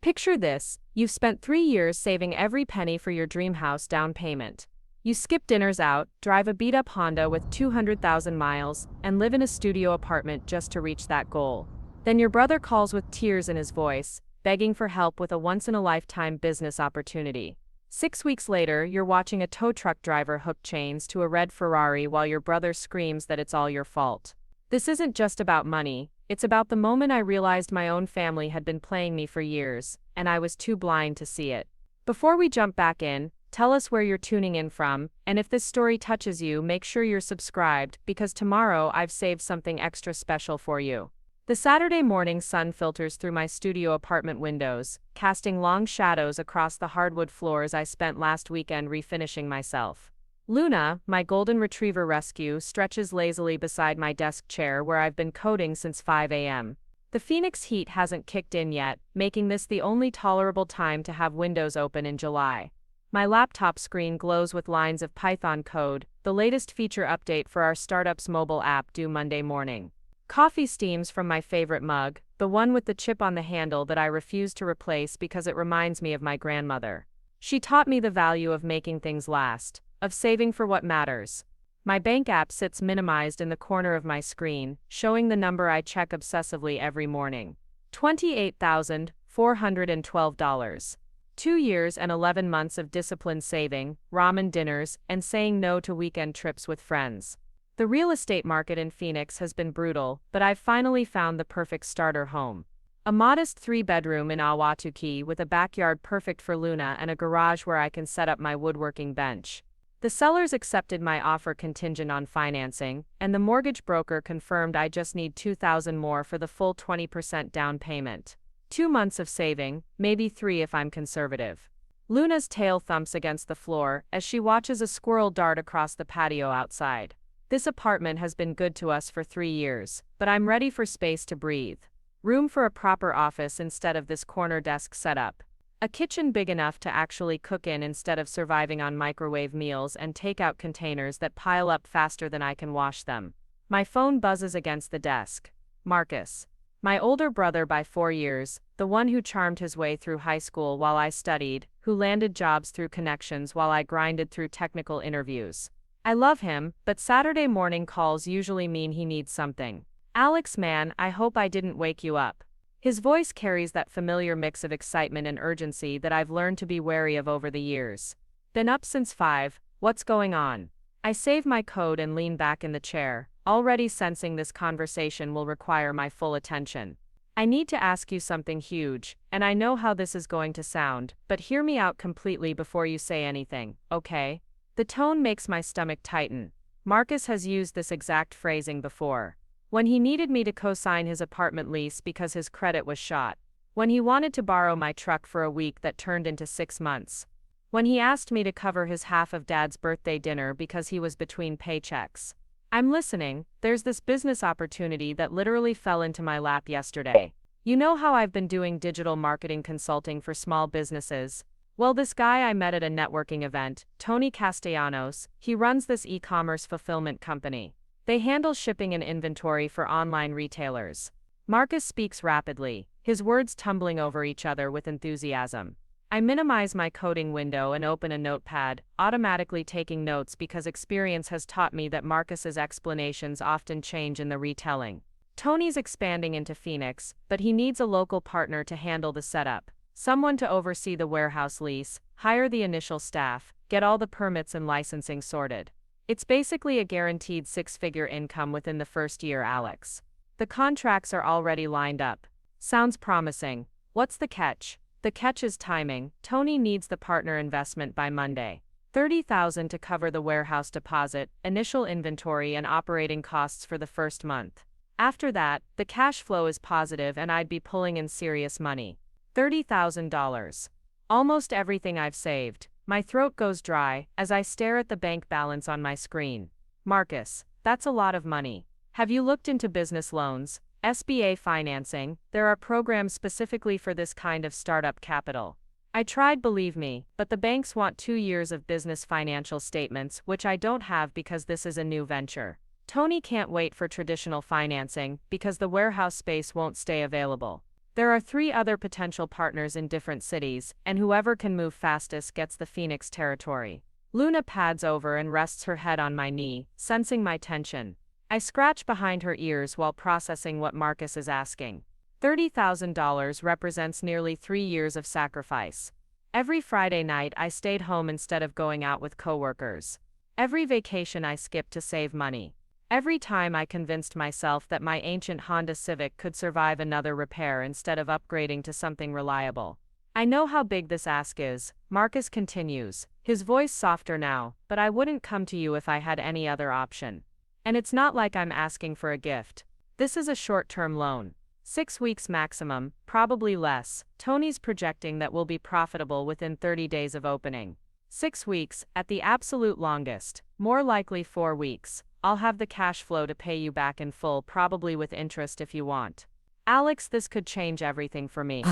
Picture this, you've spent 3 years saving every penny for your dream house down payment. You skip dinners out, drive a beat-up Honda with 200,000 miles, and live in a studio apartment just to reach that goal. Then your brother calls with tears in his voice, begging for help with a once-in-a-lifetime business opportunity. 6 weeks later, you're watching a tow truck driver hook chains to a red Ferrari while your brother screams that it's all your fault. This isn't just about money, it's about the moment I realized my own family had been playing me for years, and I was too blind to see it. Before we jump back in, tell us where you're tuning in from, and if this story touches you, make sure you're subscribed, because tomorrow I've saved something extra special for you. The Saturday morning sun filters through my studio apartment windows, casting long shadows across the hardwood floors I spent last weekend refinishing myself. Luna, my golden retriever rescue, stretches lazily beside my desk chair where I've been coding since 5 a.m. The Phoenix heat hasn't kicked in yet, making this the only tolerable time to have windows open in July. My laptop screen glows with lines of Python code, the latest feature update for our startup's mobile app due Monday morning. Coffee steams from my favorite mug, the one with the chip on the handle that I refuse to replace because it reminds me of my grandmother. She taught me the value of making things last, of saving for what matters. My bank app sits minimized in the corner of my screen, showing the number I check obsessively every morning. $28,412. 2 years and 11 months of disciplined saving, ramen dinners, and saying no to weekend trips with friends. The real estate market in Phoenix has been brutal, but I've finally found the perfect starter home. A modest 3-bedroom in Ahwatukee with a backyard perfect for Luna and a garage where I can set up my woodworking bench. The sellers accepted my offer contingent on financing, and the mortgage broker confirmed I just need $2,000 more for the full 20% down payment. 2 months of saving, maybe 3 if I'm conservative. Luna's tail thumps against the floor as she watches a squirrel dart across the patio outside. This apartment has been good to us for 3 years, but I'm ready for space to breathe. Room for a proper office instead of this corner desk setup. A kitchen big enough to actually cook in instead of surviving on microwave meals and takeout containers that pile up faster than I can wash them. My phone buzzes against the desk. Marcus. My older brother by 4 years, the one who charmed his way through high school while I studied, who landed jobs through connections while I grinded through technical interviews. I love him, but Saturday morning calls usually mean he needs something. Alex, man, I hope I didn't wake you up. His voice carries that familiar mix of excitement and urgency that I've learned to be wary of over the years. Been up since 5, what's going on? I save my code and lean back in the chair, already sensing this conversation will require my full attention. I need to ask you something huge, and I know how this is going to sound, but hear me out completely before you say anything, okay? The tone makes my stomach tighten. Marcus has used this exact phrasing before. When he needed me to co-sign his apartment lease because his credit was shot. When he wanted to borrow my truck for a week that turned into 6 months. When he asked me to cover his half of Dad's birthday dinner because he was between paychecks. I'm listening. There's this business opportunity that literally fell into my lap yesterday. You know how I've been doing digital marketing consulting for small businesses? Well, this guy I met at a networking event, Tony Castellanos, he runs this e-commerce fulfillment company. They handle shipping and inventory for online retailers. Marcus speaks rapidly, his words tumbling over each other with enthusiasm. I minimize my coding window and open a notepad, automatically taking notes because experience has taught me that Marcus's explanations often change in the retelling. Tony's expanding into Phoenix, but he needs a local partner to handle the setup. Someone to oversee the warehouse lease, hire the initial staff, get all the permits and licensing sorted. It's basically a guaranteed 6-figure income within the first year, Alex. The contracts are already lined up. Sounds promising. What's the catch? The catch is timing. Tony needs the partner investment by Monday. $30,000 to cover the warehouse deposit, initial inventory and operating costs for the first month. After that, the cash flow is positive and I'd be pulling in serious money. $30,000. Almost everything I've saved. My throat goes dry as I stare at the bank balance on my screen. Marcus, that's a lot of money. Have you looked into business loans, SBA financing? There are programs specifically for this kind of startup capital. I tried, believe me, but the banks want 2 years of business financial statements, which I don't have because this is a new venture. Tony can't wait for traditional financing because the warehouse space won't stay available. There are 3 other potential partners in different cities, and whoever can move fastest gets the Phoenix territory. Luna pads over and rests her head on my knee, sensing my tension. I scratch behind her ears while processing what Marcus is asking. $30,000 represents nearly 3 years of sacrifice. Every Friday night I stayed home instead of going out with coworkers. Every vacation I skipped to save money. Every time I convinced myself that my ancient Honda Civic could survive another repair instead of upgrading to something reliable. I know how big this ask is, Marcus continues, his voice softer now, but I wouldn't come to you if I had any other option. And it's not like I'm asking for a gift. This is a short-term loan. 6 weeks maximum, probably less. Tony's projecting that we'll be profitable within 30 days of opening. 6 weeks, at the absolute longest, more likely 4 weeks. I'll have the cash flow to pay you back in full, probably with interest if you want. Alex, this could change everything for me.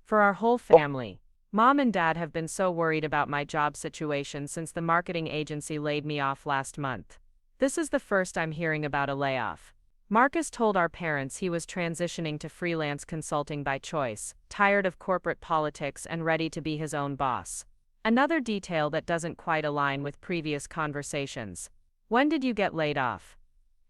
For our whole family. Mom and Dad have been so worried about my job situation since the marketing agency laid me off last month. This is the first I'm hearing about a layoff. Marcus told our parents he was transitioning to freelance consulting by choice, tired of corporate politics and ready to be his own boss. Another detail that doesn't quite align with previous conversations. When did you get laid off?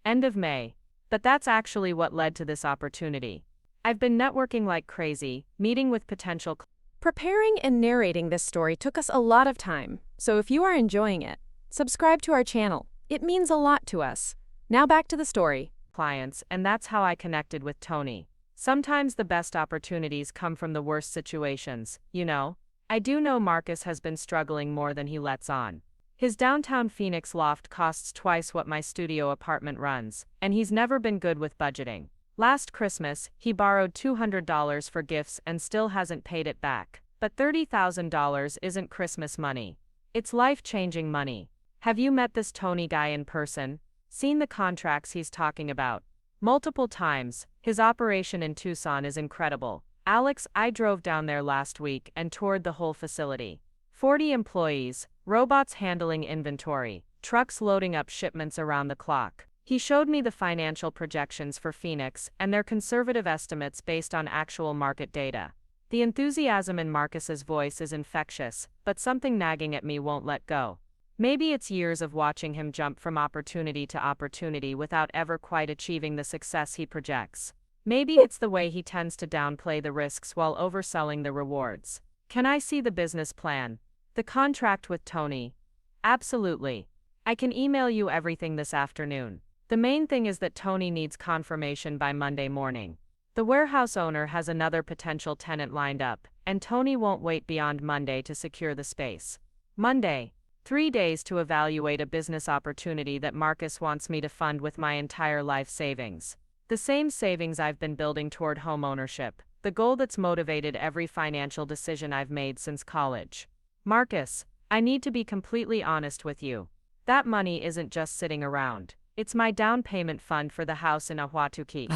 End of May. But that's actually what led to this opportunity. I've been networking like crazy, meeting with potential Preparing and narrating this story took us a lot of time, so if you are enjoying it, subscribe to our channel. It means a lot to us. Now back to the story. Clients, and that's how I connected with Tony. Sometimes the best opportunities come from the worst situations, you know? I do know Marcus has been struggling more than he lets on. His downtown Phoenix loft costs twice what my studio apartment runs, and he's never been good with budgeting. Last Christmas, he borrowed $200 for gifts and still hasn't paid it back. But $30,000 isn't Christmas money. It's life-changing money. Have you met this Tony guy in person? Seen the contracts he's talking about? Multiple times. His operation in Tucson is incredible. Alex, I drove down there last week and toured the whole facility. 40 employees, robots handling inventory, trucks loading up shipments around the clock. He showed me the financial projections for Phoenix and their conservative estimates based on actual market data. The enthusiasm in Marcus's voice is infectious, but something nagging at me won't let go. Maybe it's years of watching him jump from opportunity to opportunity without ever quite achieving the success he projects. Maybe it's the way he tends to downplay the risks while overselling the rewards. Can I see the business plan? The contract with Tony? Absolutely. I can email you everything this afternoon. The main thing is that Tony needs confirmation by Monday morning. The warehouse owner has another potential tenant lined up, and Tony won't wait beyond Monday to secure the space. Monday. 3 days to evaluate a business opportunity that Marcus wants me to fund with my entire life savings. The same savings I've been building toward homeownership, the goal that's motivated every financial decision I've made since college. Marcus, I need to be completely honest with you. That money isn't just sitting around. It's my down payment fund for the house in Ahwatukee.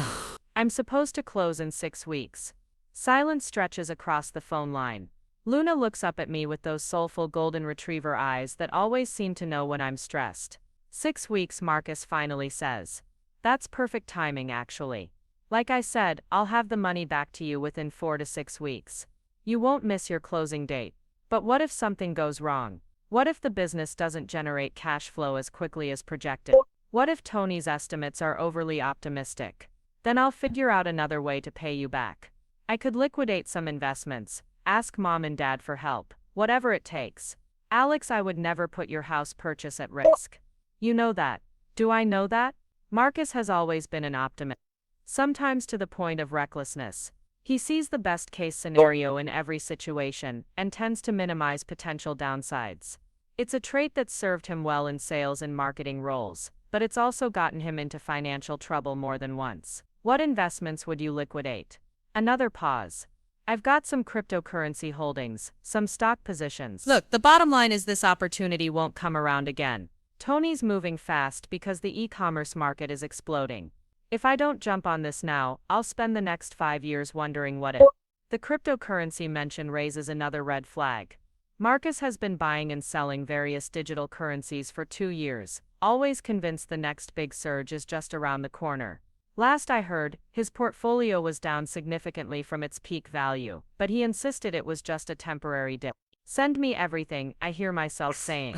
I'm supposed to close in 6 weeks. Silence stretches across the phone line. Luna looks up at me with those soulful golden retriever eyes that always seem to know when I'm stressed. 6 weeks, Marcus finally says. That's perfect timing, actually. Like I said, I'll have the money back to you within 4 to 6 weeks. You won't miss your closing date. But what if something goes wrong? What if the business doesn't generate cash flow as quickly as projected? What if Tony's estimates are overly optimistic? Then I'll figure out another way to pay you back. I could liquidate some investments, ask Mom and Dad for help, whatever it takes. Alex, I would never put your house purchase at risk. You know that. Do I know that? Marcus has always been an optimist, sometimes to the point of recklessness. He sees the best-case scenario in every situation and tends to minimize potential downsides. It's a trait that's served him well in sales and marketing roles, but it's also gotten him into financial trouble more than once. What investments would you liquidate? Another pause. I've got some cryptocurrency holdings, some stock positions. Look, the bottom line is this opportunity won't come around again. Tony's moving fast because the e-commerce market is exploding. If I don't jump on this now, I'll spend the next 5 years wondering what if. The cryptocurrency mention raises another red flag. Marcus has been buying and selling various digital currencies for 2 years, always convinced the next big surge is just around the corner. Last I heard, his portfolio was down significantly from its peak value, but he insisted it was just a temporary dip. Send me everything, I hear myself saying.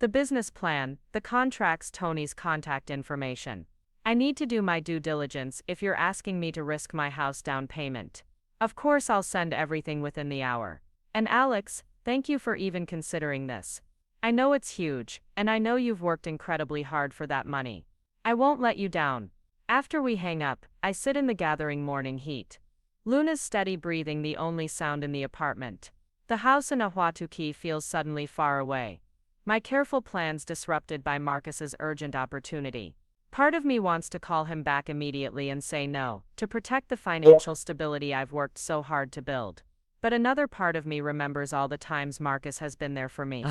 The business plan, the contracts, Tony's contact information. I need to do my due diligence if you're asking me to risk my house down payment. Of course I'll send everything within the hour. And Alex, thank you for even considering this. I know it's huge, and I know you've worked incredibly hard for that money. I won't let you down. After we hang up, I sit in the gathering morning heat. Luna's steady breathing the only sound in the apartment. The house in Ahwatukee feels suddenly far away. My careful plans disrupted by Marcus's urgent opportunity. Part of me wants to call him back immediately and say no, to protect the financial stability I've worked so hard to build. But another part of me remembers all the times Marcus has been there for me.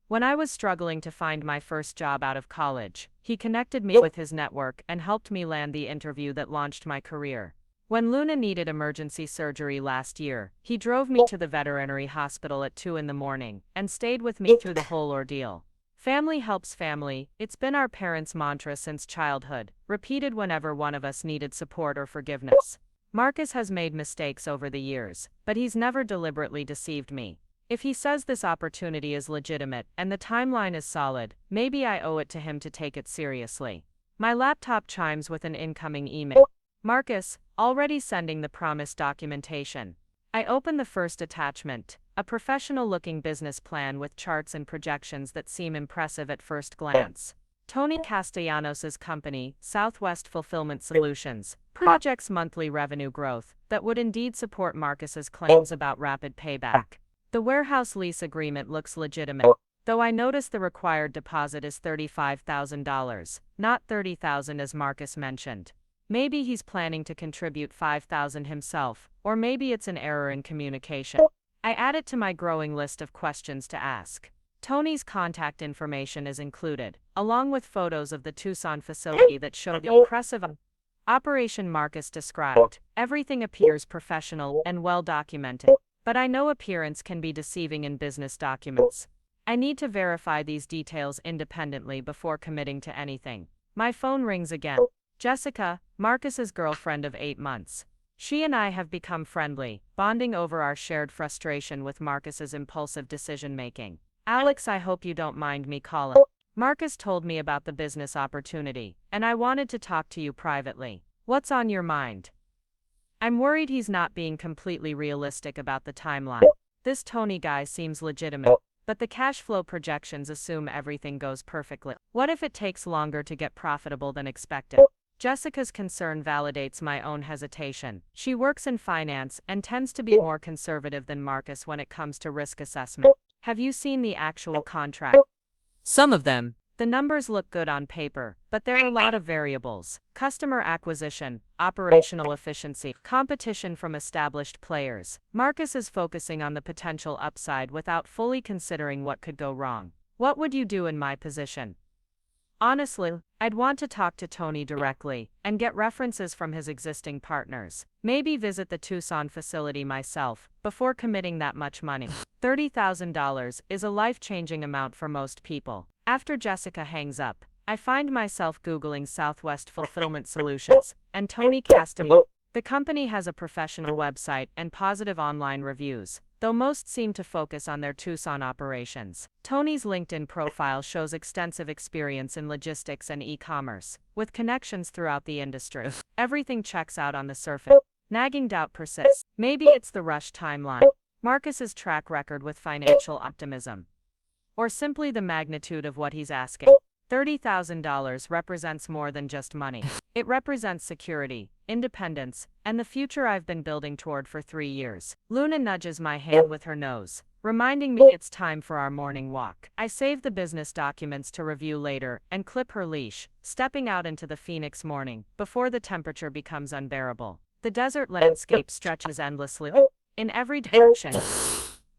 When I was struggling to find my first job out of college, he connected me with his network and helped me land the interview that launched my career. When Luna needed emergency surgery last year, he drove me to the veterinary hospital at 2 in the morning and stayed with me through the whole ordeal. Family helps family, it's been our parents' mantra since childhood, repeated whenever one of us needed support or forgiveness. Marcus has made mistakes over the years, but he's never deliberately deceived me. If he says this opportunity is legitimate and the timeline is solid, maybe I owe it to him to take it seriously. My laptop chimes with an incoming email. Marcus, already sending the promised documentation. I open the first attachment, a professional-looking business plan with charts and projections that seem impressive at first glance. Tony Castellanos' company, Southwest Fulfillment Solutions, projects monthly revenue growth that would indeed support Marcus's claims about rapid payback. The warehouse lease agreement looks legitimate, though I notice the required deposit is $35,000, not $30,000 as Marcus mentioned. Maybe he's planning to contribute $5,000 himself, or maybe it's an error in communication. I add it to my growing list of questions to ask. Tony's contact information is included, along with photos of the Tucson facility that show the impressive operation Marcus described. Everything appears professional and well documented, but I know appearance can be deceiving in business documents. I need to verify these details independently before committing to anything. My phone rings again. Jessica, Marcus's girlfriend of 8 months. She and I have become friendly, bonding over our shared frustration with Marcus's impulsive decision-making. Alex, I hope you don't mind me calling. Marcus told me about the business opportunity, and I wanted to talk to you privately. What's on your mind? I'm worried he's not being completely realistic about the timeline. This Tony guy seems legitimate, but the cash flow projections assume everything goes perfectly. What if it takes longer to get profitable than expected? Jessica's concern validates my own hesitation. She works in finance and tends to be more conservative than Marcus when it comes to risk assessment. Have you seen the actual contract? Some of them. The numbers look good on paper, but there are a lot of variables. Customer acquisition, operational efficiency, competition from established players. Marcus is focusing on the potential upside without fully considering what could go wrong. What would you do in my position? Honestly, I'd want to talk to Tony directly and get references from his existing partners. Maybe visit the Tucson facility myself before committing that much money. $30,000 is a life-changing amount for most people. After Jessica hangs up, I find myself Googling Southwest Fulfillment Solutions and Tony Castellanos. The company has a professional website and positive online reviews, though most seem to focus on their Tucson operations. Tony's LinkedIn profile shows extensive experience in logistics and e-commerce, with connections throughout the industry. Everything checks out on the surface. Nagging doubt persists. Maybe it's the rushed timeline, Marcus's track record with financial optimism, or simply the magnitude of what he's asking. $30,000 represents more than just money. It represents security, independence, and the future I've been building toward for 3 years. Luna nudges my hand with her nose, reminding me it's time for our morning walk. I save the business documents to review later and clip her leash, stepping out into the Phoenix morning before the temperature becomes unbearable. The desert landscape stretches endlessly in every direction.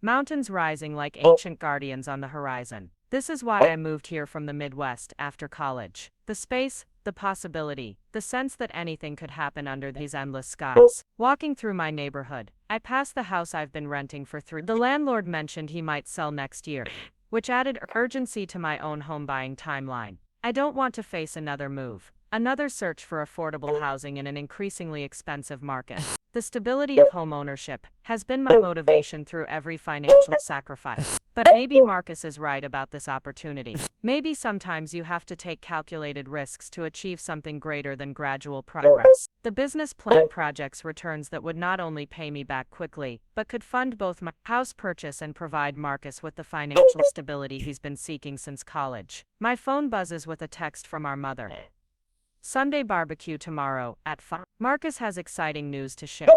Mountains rising like ancient guardians on the horizon. This is why I moved here from the Midwest after college. The space, the possibility, the sense that anything could happen under these endless skies. Walking through my neighborhood, I pass the house I've been renting for 3 years. The landlord mentioned he might sell next year, which added urgency to my own home buying timeline. I don't want to face another move Another search for affordable housing in an increasingly expensive market. The stability of home ownership has been my motivation through every financial sacrifice. But maybe Marcus is right about this opportunity. Maybe sometimes you have to take calculated risks to achieve something greater than gradual progress. The business plan projects returns that would not only pay me back quickly, but could fund both my house purchase and provide Marcus with the financial stability he's been seeking since college. My phone buzzes with a text from our mother. Sunday barbecue tomorrow at 5. Marcus has exciting news to share.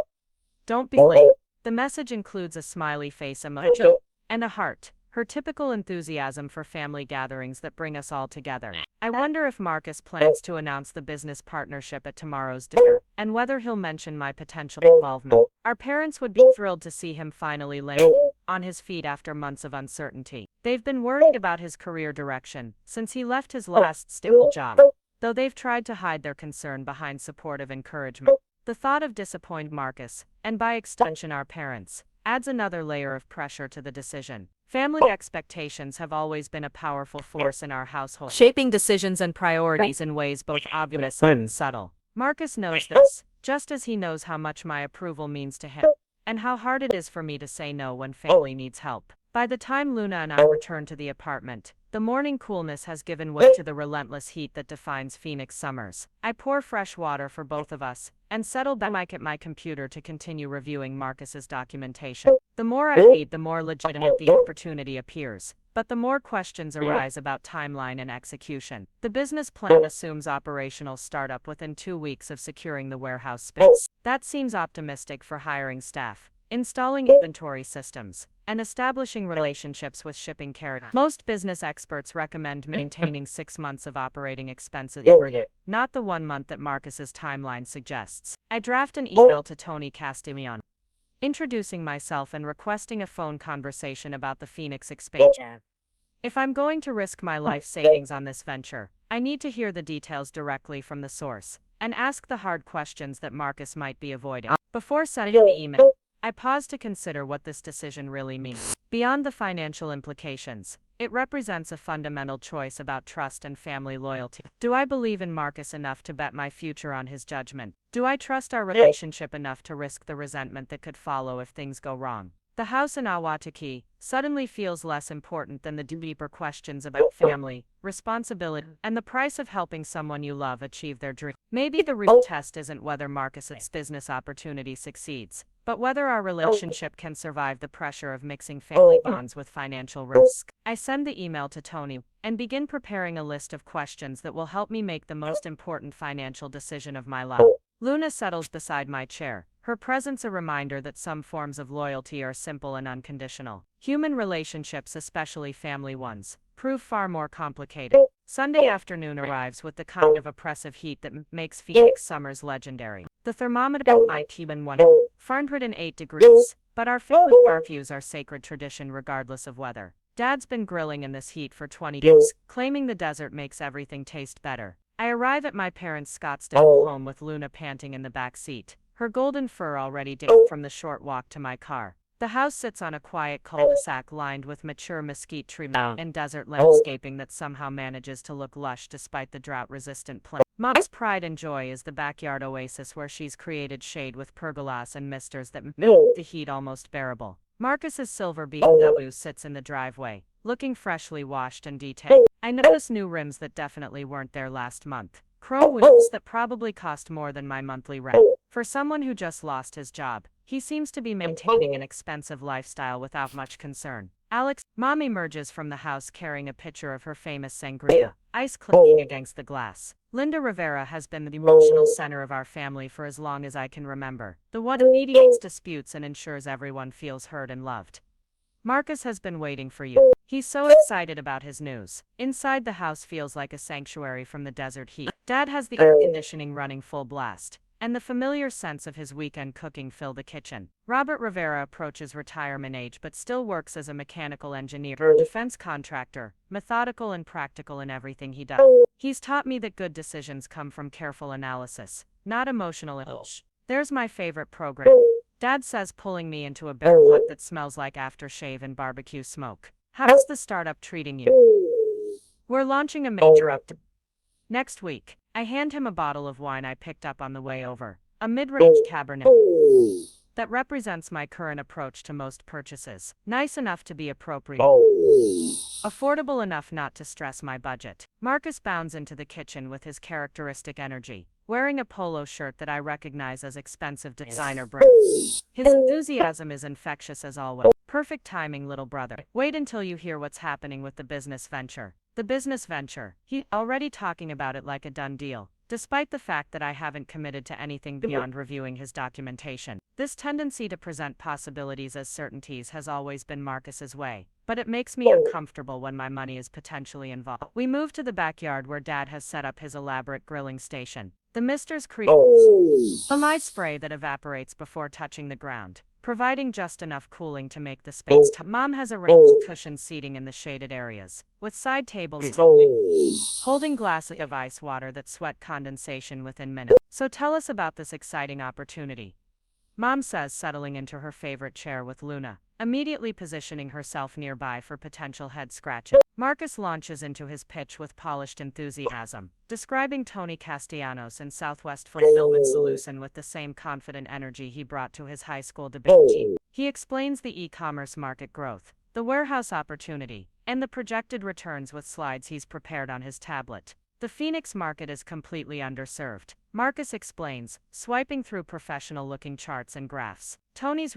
Don't be late. The message includes a smiley face emoji and a heart, her typical enthusiasm for family gatherings that bring us all together. I wonder if Marcus plans to announce the business partnership at tomorrow's dinner, and whether he'll mention my potential involvement. Our parents would be thrilled to see him finally land on his feet after months of uncertainty. They've been worried about his career direction since he left his last stable job, though they've tried to hide their concern behind supportive encouragement. The thought of disappointing Marcus, and by extension our parents, adds another layer of pressure to the decision. Family expectations have always been a powerful force in our household, shaping decisions and priorities in ways both obvious and subtle. Marcus knows this, just as he knows how much my approval means to him, and how hard it is for me to say no when family needs help. By the time Luna and I return to the apartment, the morning coolness has given way to the relentless heat that defines Phoenix summers. I pour fresh water for both of us, and settle back at my computer to continue reviewing Marcus's documentation. The more I read, the more legitimate the opportunity appears, but the more questions arise about timeline and execution. The business plan assumes operational startup within 2 weeks of securing the warehouse space. That seems optimistic for hiring staff, installing inventory systems, and establishing relationships with shipping carriers. Most business experts recommend maintaining 6 months of operating expenses, not the 1 month that Marcus's timeline suggests. I draft an email to Tony Castillon, introducing myself and requesting a phone conversation about the Phoenix expansion. If I'm going to risk my life savings on this venture, I need to hear the details directly from the source, and ask the hard questions that Marcus might be avoiding. Before sending the email, I pause to consider what this decision really means. Beyond the financial implications, it represents a fundamental choice about trust and family loyalty. Do I believe in Marcus enough to bet my future on his judgment? Do I trust our relationship enough to risk the resentment that could follow if things go wrong? The house in Ahwatukee suddenly feels less important than the deeper questions about family, responsibility, and the price of helping someone you love achieve their dream. Maybe the real test isn't whether Marcus's business opportunity succeeds, but whether our relationship can survive the pressure of mixing family bonds with financial risk. I send the email to Tony and begin preparing a list of questions that will help me make the most important financial decision of my life. Luna settles beside my chair, her presence a reminder that some forms of loyalty are simple and unconditional. Human relationships, especially family ones, prove far more complicated. Sunday afternoon arrives with the kind of oppressive heat that makes Phoenix summers legendary. The thermometer might even 108 degrees, but our family barbecues are sacred tradition regardless of weather. Dad's been grilling in this heat for 20 years, claiming the desert makes everything taste better. I arrive at my parents' Scottsdale home with Luna panting in the back seat, her golden fur already dipped from the short walk to my car. The house sits on a quiet cul-de-sac lined with mature mesquite trees and desert landscaping that somehow manages to look lush despite the drought-resistant plants. Mom's pride and joy is the backyard oasis where she's created shade with pergolas and misters that make the heat almost bearable. Marcus's silver BMW sits in the driveway, looking freshly washed and detailed. I notice new rims that definitely weren't there last month. Chrome wheels that probably cost more than my monthly rent. For someone who just lost his job, he seems to be maintaining an expensive lifestyle without much concern. Mom emerges from the house carrying a pitcher of her famous sangria, ice clinking against the glass. Linda Rivera has been the emotional center of our family for as long as I can remember, the one who mediates disputes and ensures everyone feels heard and loved. Marcus has been waiting for you. He's so excited about his news. Inside the house feels like a sanctuary from the desert heat. Dad has the air conditioning running full blast, and the familiar sense of his weekend cooking fill the kitchen. Robert Rivera approaches retirement age but still works as a mechanical engineer, defense contractor, methodical and practical in everything he does. He's taught me that good decisions come from careful analysis, not emotional impulse. There's my favorite program. Dad says, pulling me into a bare hut that smells like aftershave and barbecue smoke. How's the startup treating you? We're launching a major update next week, I hand him a bottle of wine I picked up on the way over, a mid-range Cabernet that represents my current approach to most purchases. Nice enough to be appropriate, affordable enough not to stress my budget. Marcus bounds into the kitchen with his characteristic energy, wearing a polo shirt that I recognize as expensive designer brands. His enthusiasm is infectious as always. Perfect timing, little brother. Wait until you hear what's happening with the business venture. The business venture. He's already talking about it like a done deal, despite the fact that I haven't committed to anything beyond reviewing his documentation. This tendency to present possibilities as certainties has always been Marcus's way, but it makes me uncomfortable when my money is potentially involved. We move to the backyard where Dad has set up his elaborate grilling station. The misters create a nice spray that evaporates before touching the ground, providing just enough cooling to make the space. Mom has arranged cushioned seating in the shaded areas, with side tables holding glasses of ice water that sweat condensation within minutes. So tell us about this exciting opportunity, Mom says, settling into her favorite chair with Luna, immediately positioning herself nearby for potential head scratches. Marcus launches into his pitch with polished enthusiasm, describing Tony Castellanos and Southwest Fulfillment Solution with the same confident energy he brought to his high school debate team. He explains the e-commerce market growth, the warehouse opportunity, and the projected returns with slides he's prepared on his tablet. The Phoenix market is completely underserved, Marcus explains, swiping through professional-looking charts and graphs. Tony's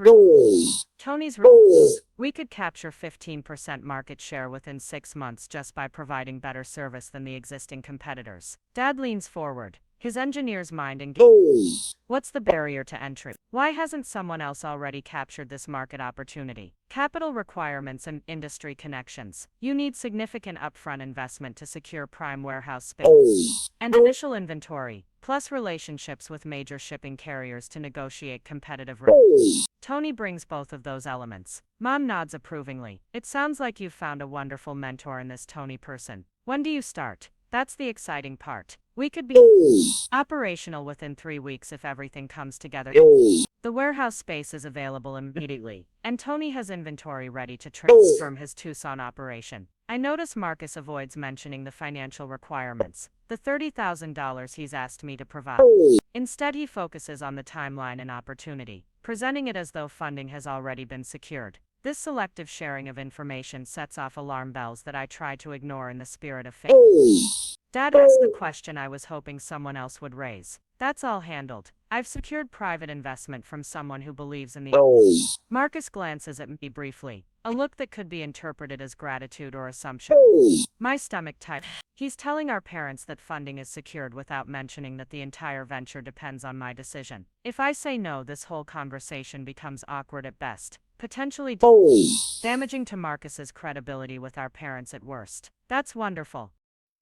we could capture 15% market share within 6 months just by providing better service than the existing competitors. Dad leans forward, his engineer's mind engaged. What's the barrier to entry? Why hasn't someone else already captured this market opportunity? Capital requirements and industry connections. You need significant upfront investment to secure prime warehouse space and initial inventory, plus relationships with major shipping carriers to negotiate competitive rates. Tony brings both of those elements. Mom nods approvingly. It sounds like you've found a wonderful mentor in this Tony person. When do you start? That's the exciting part. We could be operational within 3 weeks if everything comes together. The warehouse space is available immediately, and Tony has inventory ready to transform his Tucson operation. I notice Marcus avoids mentioning the financial requirements, the $30,000 he's asked me to provide. Instead, he focuses on the timeline and opportunity, presenting it as though funding has already been secured. This selective sharing of information sets off alarm bells that I try to ignore in the spirit of faith. Dad asked the question I was hoping someone else would raise. That's all handled. I've secured private investment from someone who believes in the Marcus glances at me briefly, a look that could be interpreted as gratitude or assumption. My stomach tightens. He's telling our parents that funding is secured without mentioning that the entire venture depends on my decision. If I say no, this whole conversation becomes awkward at best, potentially damaging to Marcus's credibility with our parents at worst. That's wonderful,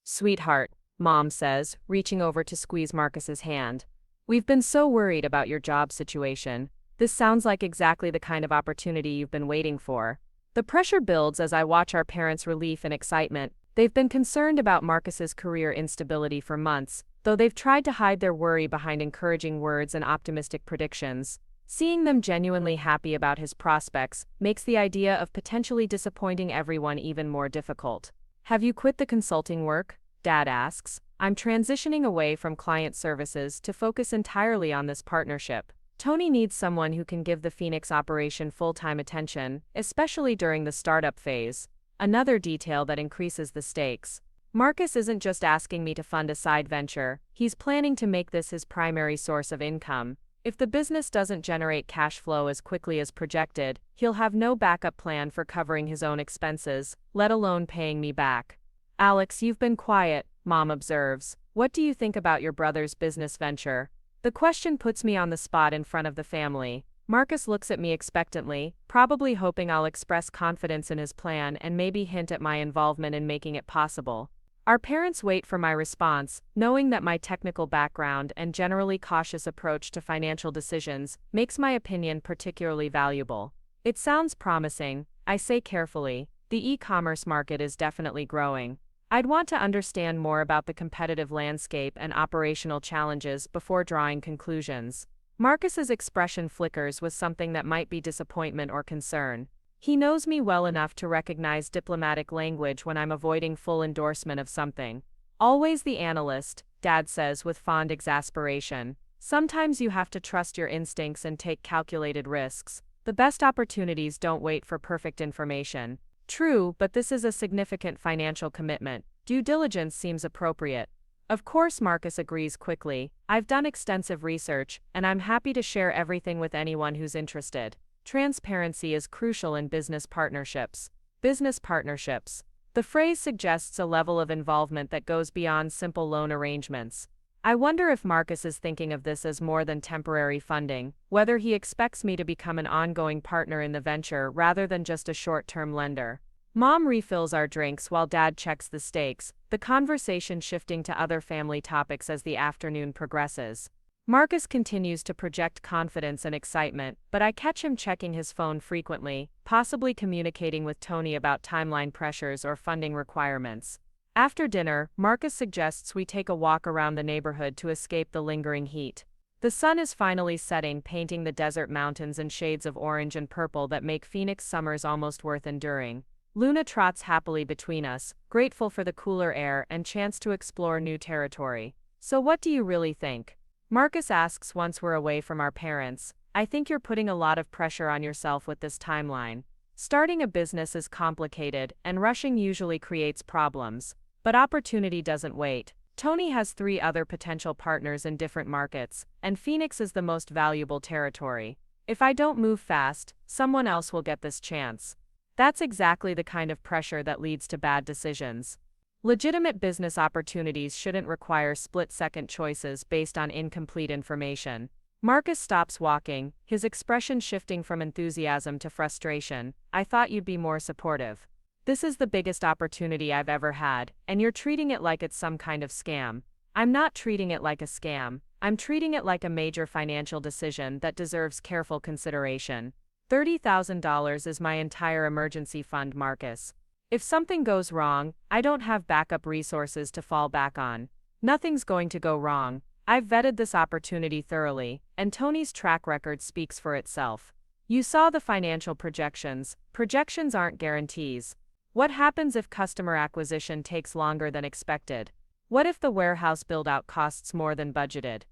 Sweetheart, Mom says, reaching over to squeeze Marcus's hand. We've been so worried about your job situation. This sounds like exactly the kind of opportunity you've been waiting for. The pressure builds as I watch our parents' relief and excitement. They've been concerned about Marcus's career instability for months, though they've tried to hide their worry behind encouraging words and optimistic predictions. Seeing them genuinely happy about his prospects makes the idea of potentially disappointing everyone even more difficult. Have you quit the consulting work? Dad asks. I'm transitioning away from client services to focus entirely on this partnership. Tony needs someone who can give the Phoenix operation full-time attention, especially during the startup phase. Another detail that increases the stakes. Marcus isn't just asking me to fund a side venture, he's planning to make this his primary source of income. If the business doesn't generate cash flow as quickly as projected, he'll have no backup plan for covering his own expenses, let alone paying me back. Alex, you've been quiet, Mom observes. What do you think about your brother's business venture? The question puts me on the spot in front of the family. Marcus looks at me expectantly, probably hoping I'll express confidence in his plan and maybe hint at my involvement in making it possible. Our parents wait for my response, knowing that my technical background and generally cautious approach to financial decisions makes my opinion particularly valuable. It sounds promising, I say carefully. The e-commerce market is definitely growing. I'd want to understand more about the competitive landscape and operational challenges before drawing conclusions. Marcus's expression flickers with something that might be disappointment or concern. He knows me well enough to recognize diplomatic language when I'm avoiding full endorsement of something. Always the analyst, Dad says with fond exasperation. Sometimes you have to trust your instincts and take calculated risks. The best opportunities don't wait for perfect information. True, but this is a significant financial commitment. Due diligence seems appropriate. Of course, Marcus agrees quickly. I've done extensive research, and I'm happy to share everything with anyone who's interested. Transparency is crucial in business partnerships. Business partnerships. The phrase suggests a level of involvement that goes beyond simple loan arrangements. I wonder if Marcus is thinking of this as more than temporary funding, whether he expects me to become an ongoing partner in the venture rather than just a short-term lender. Mom refills our drinks while Dad checks the stakes, the conversation shifting to other family topics as the afternoon progresses. Marcus continues to project confidence and excitement, but I catch him checking his phone frequently, possibly communicating with Tony about timeline pressures or funding requirements. After dinner, Marcus suggests we take a walk around the neighborhood to escape the lingering heat. The sun is finally setting, painting the desert mountains in shades of orange and purple that make Phoenix summers almost worth enduring. Luna trots happily between us, grateful for the cooler air and chance to explore new territory. So what do you really think? Marcus asks once we're away from our parents. I think you're putting a lot of pressure on yourself with this timeline. Starting a business is complicated, and rushing usually creates problems. But opportunity doesn't wait. Tony has 3 other potential partners in different markets, and Phoenix is the most valuable territory. If I don't move fast, someone else will get this chance. That's exactly the kind of pressure that leads to bad decisions. Legitimate business opportunities shouldn't require split-second choices based on incomplete information. Marcus stops walking, his expression shifting from enthusiasm to frustration. I thought you'd be more supportive. This is the biggest opportunity I've ever had, and you're treating it like it's some kind of scam. I'm not treating it like a scam. I'm treating it like a major financial decision that deserves careful consideration. $30,000 is my entire emergency fund, Marcus. If something goes wrong, I don't have backup resources to fall back on. Nothing's going to go wrong. I've vetted this opportunity thoroughly, and Tony's track record speaks for itself. You saw the financial projections. Projections aren't guarantees. What happens if customer acquisition takes longer than expected? What if the warehouse build-out costs more than budgeted?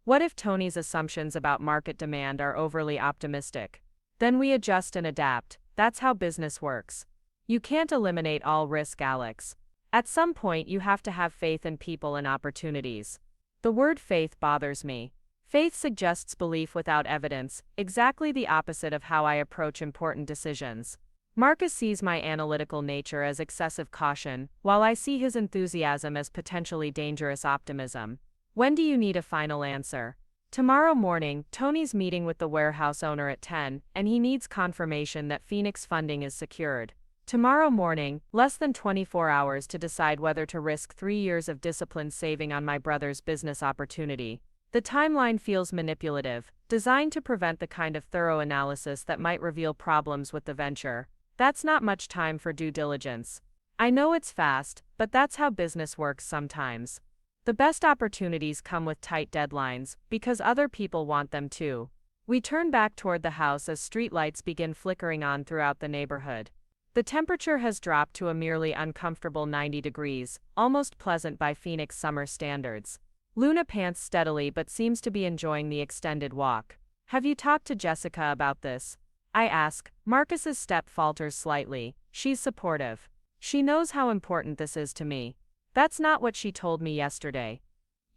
What if Tony's assumptions about market demand are overly optimistic? Then we adjust and adapt. That's how business works. You can't eliminate all risk, Alex. At some point, you have to have faith in people and opportunities. The word faith bothers me. Faith suggests belief without evidence, exactly the opposite of how I approach important decisions. Marcus sees my analytical nature as excessive caution, while I see his enthusiasm as potentially dangerous optimism. When do you need a final answer? Tomorrow morning, Tony's meeting with the warehouse owner at 10, and he needs confirmation that Phoenix funding is secured. Tomorrow morning, less than 24 hours to decide whether to risk 3 years of disciplined saving on my brother's business opportunity. The timeline feels manipulative, designed to prevent the kind of thorough analysis that might reveal problems with the venture. That's not much time for due diligence. I know it's fast, but that's how business works sometimes. The best opportunities come with tight deadlines, because other people want them too. We turn back toward the house as streetlights begin flickering on throughout the neighborhood. The temperature has dropped to a merely uncomfortable 90 degrees, almost pleasant by Phoenix summer standards. Luna pants steadily but seems to be enjoying the extended walk. Have you talked to Jessica about this? I ask. Marcus's step falters slightly. She's supportive. She knows how important this is to me. That's not what she told me yesterday.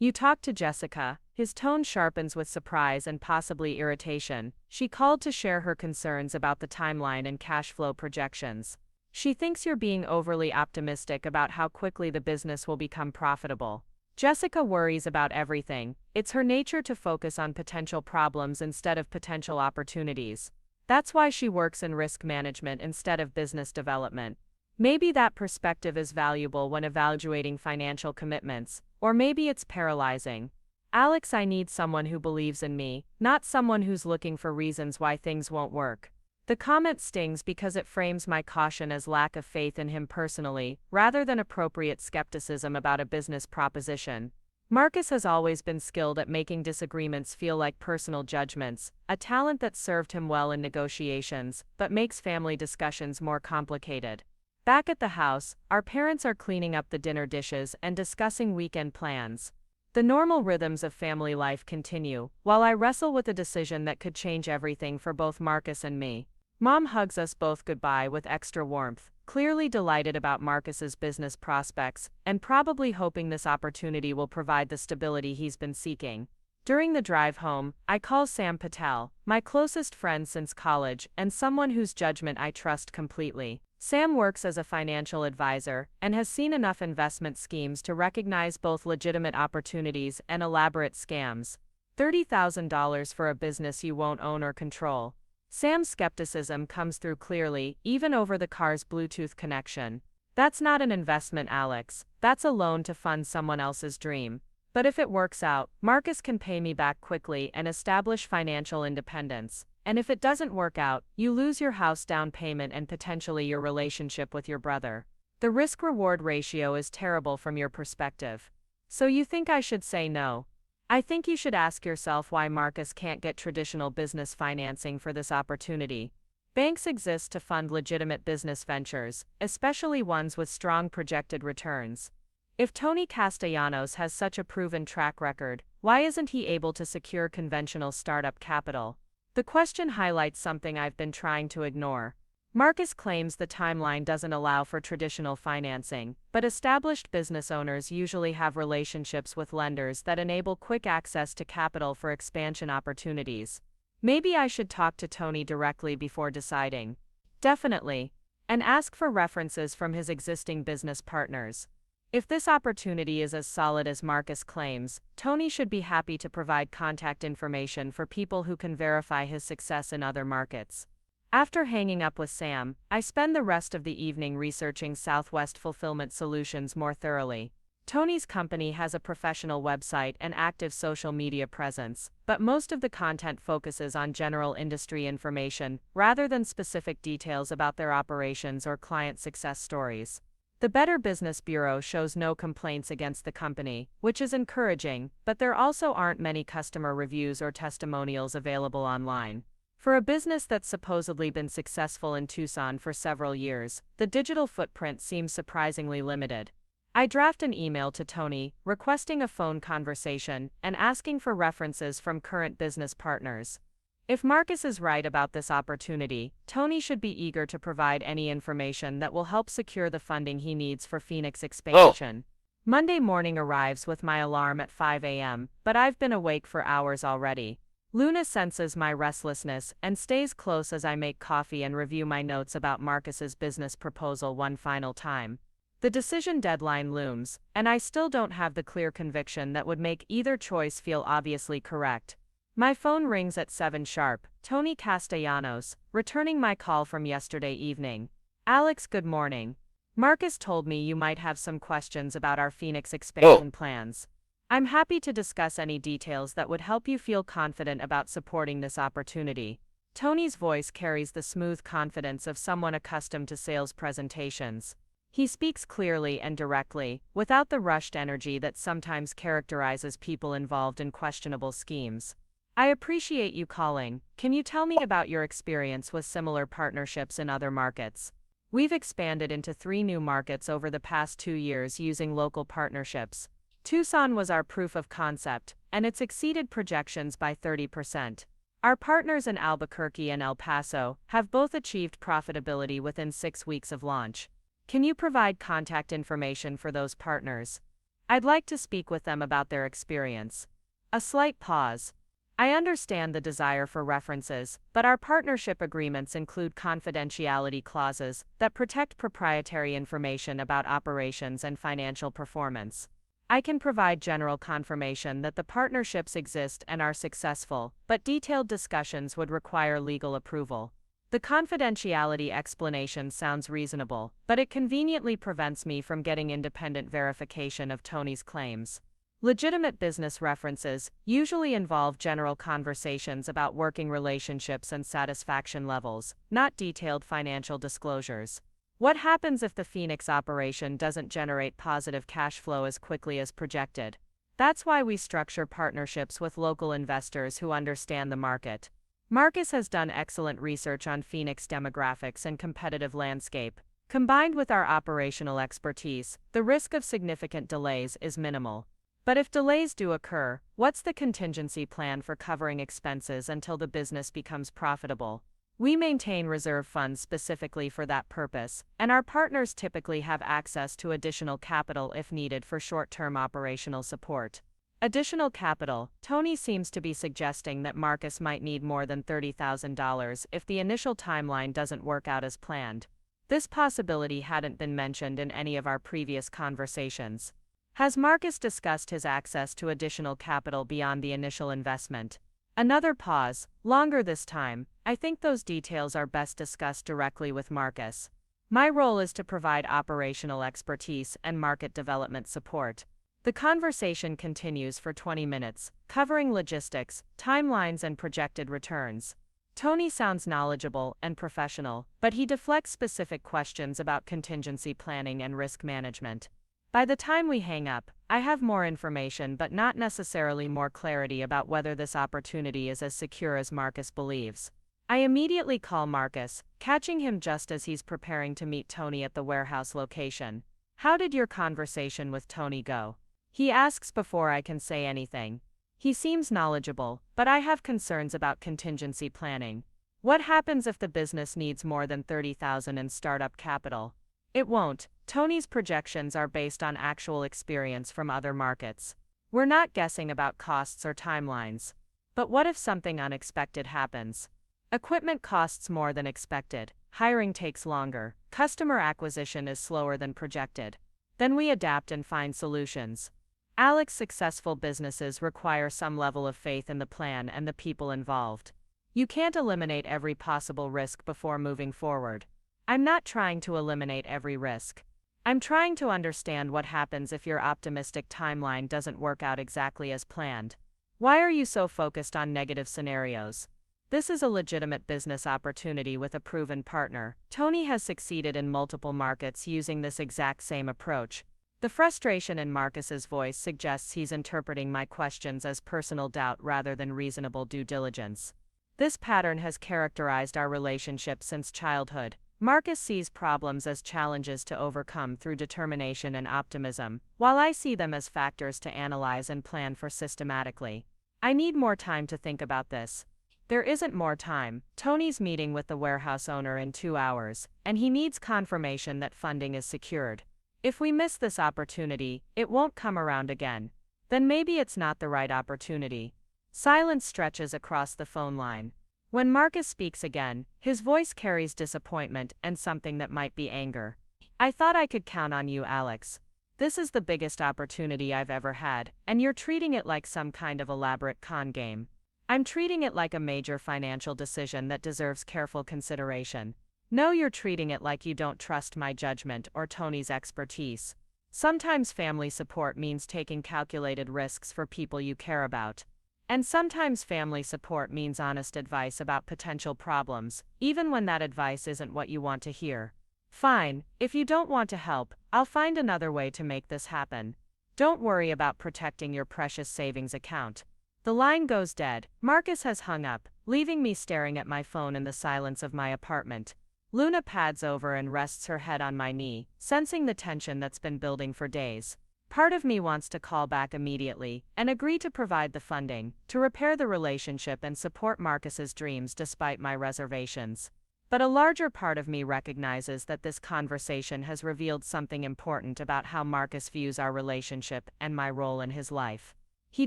You talked to Jessica. His tone sharpens with surprise and possibly irritation. She called to share her concerns about the timeline and cash flow projections. She thinks you're being overly optimistic about how quickly the business will become profitable. Jessica worries about everything. It's her nature to focus on potential problems instead of potential opportunities. That's why she works in risk management instead of business development. Maybe that perspective is valuable when evaluating financial commitments, or maybe it's paralyzing. Alex, I need someone who believes in me, not someone who's looking for reasons why things won't work. The comment stings because it frames my caution as lack of faith in him personally, rather than appropriate skepticism about a business proposition. Marcus has always been skilled at making disagreements feel like personal judgments, a talent that served him well in negotiations, but makes family discussions more complicated. Back at the house, our parents are cleaning up the dinner dishes and discussing weekend plans. The normal rhythms of family life continue, while I wrestle with a decision that could change everything for both Marcus and me. Mom hugs us both goodbye with extra warmth, clearly delighted about Marcus's business prospects, and probably hoping this opportunity will provide the stability he's been seeking. During the drive home, I call Sam Patel, my closest friend since college and someone whose judgment I trust completely. Sam works as a financial advisor and has seen enough investment schemes to recognize both legitimate opportunities and elaborate scams. $30,000 for a business you won't own or control. Sam's skepticism comes through clearly, even over the car's Bluetooth connection. That's not an investment, Alex. That's a loan to fund someone else's dream. But if it works out, Marcus can pay me back quickly and establish financial independence. And if it doesn't work out, you lose your house down payment and potentially your relationship with your brother. The risk-reward ratio is terrible from your perspective. So you think I should say no? I think you should ask yourself why Marcus can't get traditional business financing for this opportunity. Banks exist to fund legitimate business ventures, especially ones with strong projected returns. If Tony Castellanos has such a proven track record, why isn't he able to secure conventional startup capital? The question highlights something I've been trying to ignore. Marcus claims the timeline doesn't allow for traditional financing, but established business owners usually have relationships with lenders that enable quick access to capital for expansion opportunities. Maybe I should talk to Tony directly before deciding. Definitely. And ask for references from his existing business partners. If this opportunity is as solid as Marcus claims, Tony should be happy to provide contact information for people who can verify his success in other markets. After hanging up with Sam, I spend the rest of the evening researching Southwest Fulfillment Solutions more thoroughly. Tony's company has a professional website and active social media presence, but most of the content focuses on general industry information rather than specific details about their operations or client success stories. The Better Business Bureau shows no complaints against the company, which is encouraging, but there also aren't many customer reviews or testimonials available online. For a business that's supposedly been successful in Tucson for several years, the digital footprint seems surprisingly limited. I draft an email to Tony, requesting a phone conversation and asking for references from current business partners. If Marcus is right about this opportunity, Tony should be eager to provide any information that will help secure the funding he needs for Phoenix expansion. Monday morning arrives with my alarm at 5 a.m., but I've been awake for hours already. Luna senses my restlessness and stays close as I make coffee and review my notes about Marcus's business proposal one final time. The decision deadline looms, and I still don't have the clear conviction that would make either choice feel obviously correct. My phone rings at 7 sharp, Tony Castellanos, returning my call from yesterday evening. Alex, good morning. Marcus told me you might have some questions about our Phoenix expansion plans. I'm happy to discuss any details that would help you feel confident about supporting this opportunity. Tony's voice carries the smooth confidence of someone accustomed to sales presentations. He speaks clearly and directly, without the rushed energy that sometimes characterizes people involved in questionable schemes. I appreciate you calling. Can you tell me about your experience with similar partnerships in other markets? We've expanded into 3 new markets over the past 2 years using local partnerships. Tucson was our proof of concept, and it's exceeded projections by 30%. Our partners in Albuquerque and El Paso have both achieved profitability within 6 weeks of launch. Can you provide contact information for those partners? I'd like to speak with them about their experience. A slight pause. I understand the desire for references, but our partnership agreements include confidentiality clauses that protect proprietary information about operations and financial performance. I can provide general confirmation that the partnerships exist and are successful, but detailed discussions would require legal approval. The confidentiality explanation sounds reasonable, but it conveniently prevents me from getting independent verification of Tony's claims. Legitimate business references usually involve general conversations about working relationships and satisfaction levels, not detailed financial disclosures. What happens if the Phoenix operation doesn't generate positive cash flow as quickly as projected? That's why we structure partnerships with local investors who understand the market. Marcus has done excellent research on Phoenix demographics and competitive landscape. Combined with our operational expertise, the risk of significant delays is minimal. But if delays do occur, what's the contingency plan for covering expenses until the business becomes profitable? We maintain reserve funds specifically for that purpose, and our partners typically have access to additional capital if needed for short-term operational support. Additional capital. Tony seems to be suggesting that Marcus might need more than $30,000 if the initial timeline doesn't work out as planned. This possibility hadn't been mentioned in any of our previous conversations. Has Marcus discussed his access to additional capital beyond the initial investment? Another pause, longer this time. I think those details are best discussed directly with Marcus. My role is to provide operational expertise and market development support. The conversation continues for 20 minutes, covering logistics, timelines, and projected returns. Tony sounds knowledgeable and professional, but he deflects specific questions about contingency planning and risk management. By the time we hang up, I have more information but not necessarily more clarity about whether this opportunity is as secure as Marcus believes. I immediately call Marcus, catching him just as he's preparing to meet Tony at the warehouse location. How did your conversation with Tony go? He asks before I can say anything. He seems knowledgeable, but I have concerns about contingency planning. What happens if the business needs more than $30,000 in startup capital? It won't. Tony's projections are based on actual experience from other markets. We're not guessing about costs or timelines. But what if something unexpected happens? Equipment costs more than expected, hiring takes longer, customer acquisition is slower than projected. Then we adapt and find solutions. Alex's successful businesses require some level of faith in the plan and the people involved. You can't eliminate every possible risk before moving forward. I'm not trying to eliminate every risk. I'm trying to understand what happens if your optimistic timeline doesn't work out exactly as planned. Why are you so focused on negative scenarios? This is a legitimate business opportunity with a proven partner. Tony has succeeded in multiple markets using this exact same approach. The frustration in Marcus's voice suggests he's interpreting my questions as personal doubt rather than reasonable due diligence. This pattern has characterized our relationship since childhood. Marcus sees problems as challenges to overcome through determination and optimism, while I see them as factors to analyze and plan for systematically. I need more time to think about this. There isn't more time. Tony's meeting with the warehouse owner in 2 hours, and he needs confirmation that funding is secured. If we miss this opportunity, it won't come around again. Then maybe it's not the right opportunity. Silence stretches across the phone line. When Marcus speaks again, his voice carries disappointment and something that might be anger. I thought I could count on you, Alex. This is the biggest opportunity I've ever had, and you're treating it like some kind of elaborate con game. I'm treating it like a major financial decision that deserves careful consideration. No, you're treating it like you don't trust my judgment or Tony's expertise. Sometimes family support means taking calculated risks for people you care about. And sometimes family support means honest advice about potential problems, even when that advice isn't what you want to hear. Fine, if you don't want to help, I'll find another way to make this happen. Don't worry about protecting your precious savings account. The line goes dead. Marcus has hung up, leaving me staring at my phone in the silence of my apartment. Luna pads over and rests her head on my knee, sensing the tension that's been building for days. Part of me wants to call back immediately and agree to provide the funding, to repair the relationship and support Marcus's dreams despite my reservations. But a larger part of me recognizes that this conversation has revealed something important about how Marcus views our relationship and my role in his life. He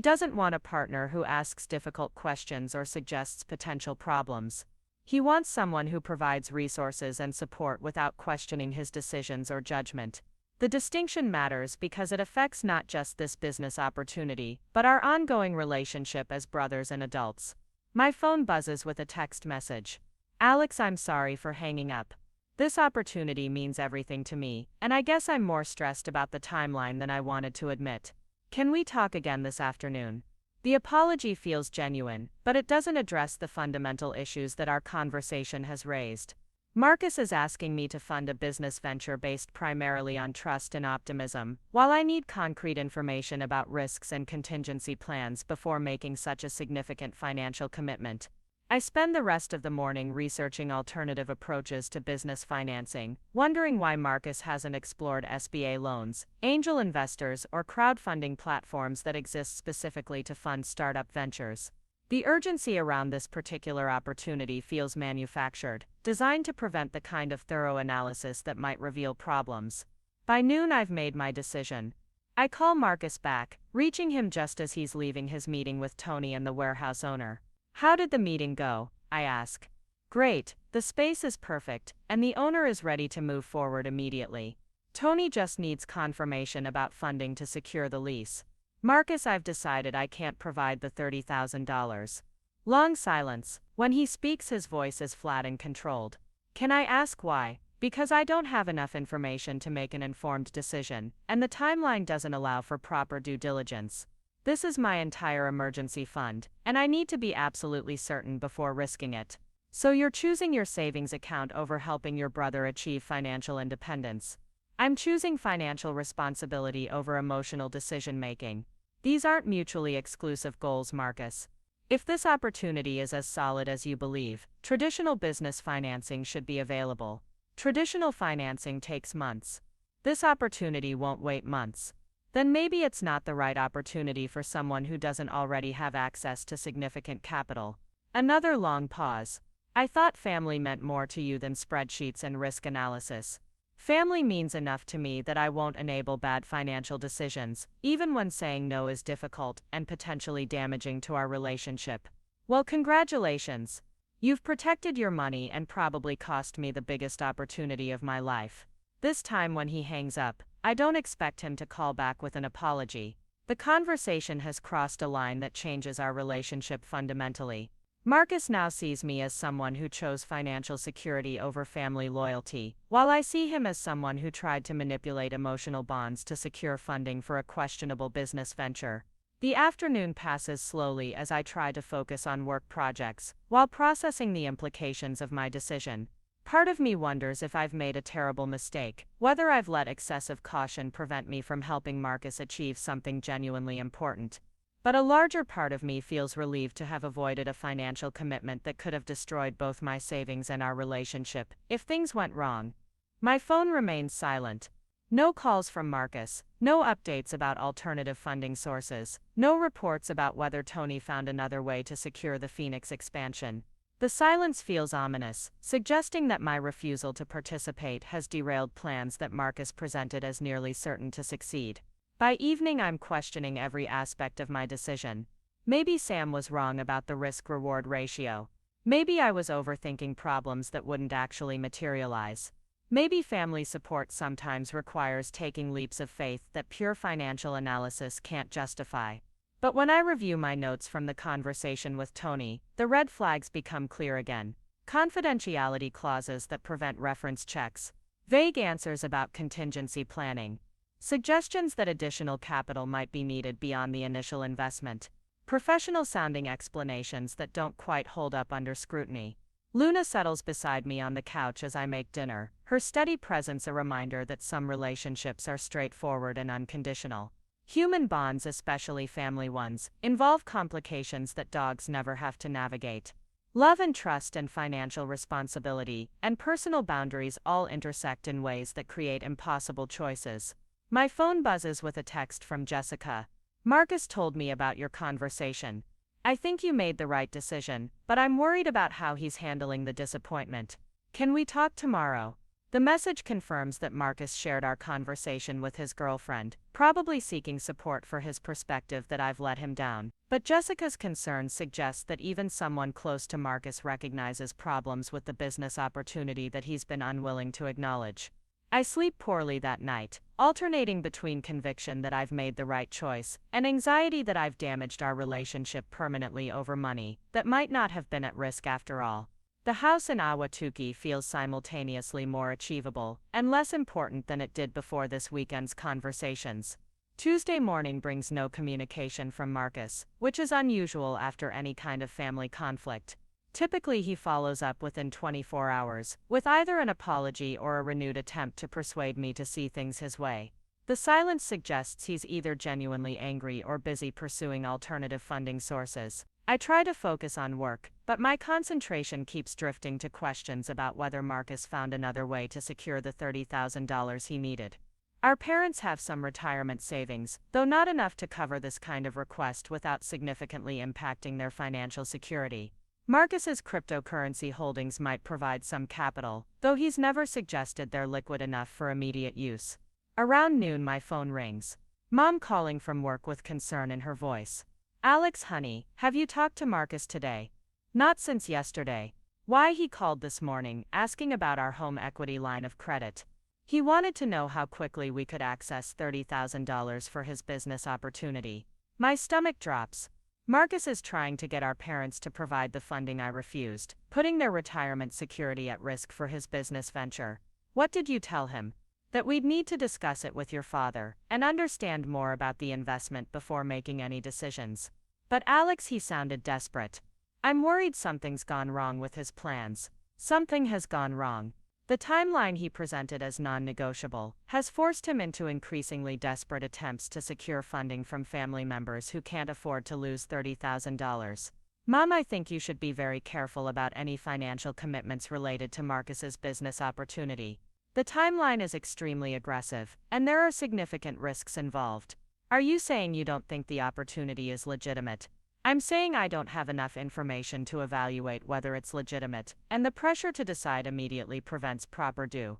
doesn't want a partner who asks difficult questions or suggests potential problems. He wants someone who provides resources and support without questioning his decisions or judgment. The distinction matters because it affects not just this business opportunity, but our ongoing relationship as brothers and adults. My phone buzzes with a text message. Alex, I'm sorry for hanging up. This opportunity means everything to me, and I guess I'm more stressed about the timeline than I wanted to admit. Can we talk again this afternoon? The apology feels genuine, but it doesn't address the fundamental issues that our conversation has raised. Marcus is asking me to fund a business venture based primarily on trust and optimism, while I need concrete information about risks and contingency plans before making such a significant financial commitment. I spend the rest of the morning researching alternative approaches to business financing, wondering why Marcus hasn't explored SBA loans, angel investors, or crowdfunding platforms that exist specifically to fund startup ventures. The urgency around this particular opportunity feels manufactured, designed to prevent the kind of thorough analysis that might reveal problems. By noon, I've made my decision. I call Marcus back, reaching him just as he's leaving his meeting with Tony and the warehouse owner. "How did the meeting go?" I ask. "Great, the space is perfect, and the owner is ready to move forward immediately. Tony just needs confirmation about funding to secure the lease. Marcus, I've decided I can't provide the $30,000. Long silence. When he speaks, his voice is flat and controlled. Can I ask why? Because I don't have enough information to make an informed decision, and the timeline doesn't allow for proper due diligence. This is my entire emergency fund, and I need to be absolutely certain before risking it." "So you're choosing your savings account over helping your brother achieve financial independence?" "I'm choosing financial responsibility over emotional decision-making. These aren't mutually exclusive goals, Marcus. If this opportunity is as solid as you believe, traditional business financing should be available. Traditional financing takes months. This opportunity won't wait months. Then maybe it's not the right opportunity for someone who doesn't already have access to significant capital." Another long pause. "I thought family meant more to you than spreadsheets and risk analysis." "Family means enough to me that I won't enable bad financial decisions, even when saying no is difficult and potentially damaging to our relationship." "Well, congratulations. You've protected your money and probably cost me the biggest opportunity of my life." This time, when he hangs up, I don't expect him to call back with an apology. The conversation has crossed a line that changes our relationship fundamentally. Marcus now sees me as someone who chose financial security over family loyalty, while I see him as someone who tried to manipulate emotional bonds to secure funding for a questionable business venture. The afternoon passes slowly as I try to focus on work projects, while processing the implications of my decision. Part of me wonders if I've made a terrible mistake, whether I've let excessive caution prevent me from helping Marcus achieve something genuinely important. But a larger part of me feels relieved to have avoided a financial commitment that could have destroyed both my savings and our relationship, if things went wrong. My phone remains silent. No calls from Marcus, no updates about alternative funding sources, no reports about whether Tony found another way to secure the Phoenix expansion. The silence feels ominous, suggesting that my refusal to participate has derailed plans that Marcus presented as nearly certain to succeed. By evening, I'm questioning every aspect of my decision. Maybe Sam was wrong about the risk-reward ratio. Maybe I was overthinking problems that wouldn't actually materialize. Maybe family support sometimes requires taking leaps of faith that pure financial analysis can't justify. But when I review my notes from the conversation with Tony, the red flags become clear again. Confidentiality clauses that prevent reference checks. Vague answers about contingency planning. Suggestions that additional capital might be needed beyond the initial investment. Professional-sounding explanations that don't quite hold up under scrutiny. Luna settles beside me on the couch as I make dinner, her steady presence a reminder that some relationships are straightforward and unconditional. Human bonds, especially family ones, involve complications that dogs never have to navigate. Love and trust and financial responsibility and personal boundaries all intersect in ways that create impossible choices. My phone buzzes with a text from Jessica. "Marcus told me about your conversation. I think you made the right decision, but I'm worried about how he's handling the disappointment. Can we talk tomorrow?" The message confirms that Marcus shared our conversation with his girlfriend, probably seeking support for his perspective that I've let him down. But Jessica's concern suggests that even someone close to Marcus recognizes problems with the business opportunity that he's been unwilling to acknowledge. I sleep poorly that night, alternating between conviction that I've made the right choice and anxiety that I've damaged our relationship permanently over money that might not have been at risk after all. The house in Ahwatukee feels simultaneously more achievable and less important than it did before this weekend's conversations. Tuesday morning brings no communication from Marcus, which is unusual after any kind of family conflict. Typically, he follows up within 24 hours, with either an apology or a renewed attempt to persuade me to see things his way. The silence suggests he's either genuinely angry or busy pursuing alternative funding sources. I try to focus on work, But my concentration keeps drifting to questions about whether Marcus found another way to secure the $30,000 he needed. Our parents have some retirement savings, though not enough to cover this kind of request without significantly impacting their financial security. Marcus's cryptocurrency holdings might provide some capital, though he's never suggested they're liquid enough for immediate use. Around noon, my phone rings. Mom calling from work with concern in her voice. Alex, honey, have you talked to Marcus today? Not since yesterday. Why, he called this morning, asking about our home equity line of credit. He wanted to know how quickly we could access $30,000 for his business opportunity. My stomach drops. Marcus is trying to get our parents to provide the funding I refused, putting their retirement security at risk for his business venture. What did you tell him? That we'd need to discuss it with your father and understand more about the investment before making any decisions. But Alex, he sounded desperate. I'm worried something's gone wrong with his plans. Something has gone wrong. The timeline he presented as non-negotiable has forced him into increasingly desperate attempts to secure funding from family members who can't afford to lose $30,000. Mom, I think you should be very careful about any financial commitments related to Marcus's business opportunity. The timeline is extremely aggressive, and there are significant risks involved. Are you saying you don't think the opportunity is legitimate? I'm saying I don't have enough information to evaluate whether it's legitimate, and the pressure to decide immediately prevents proper due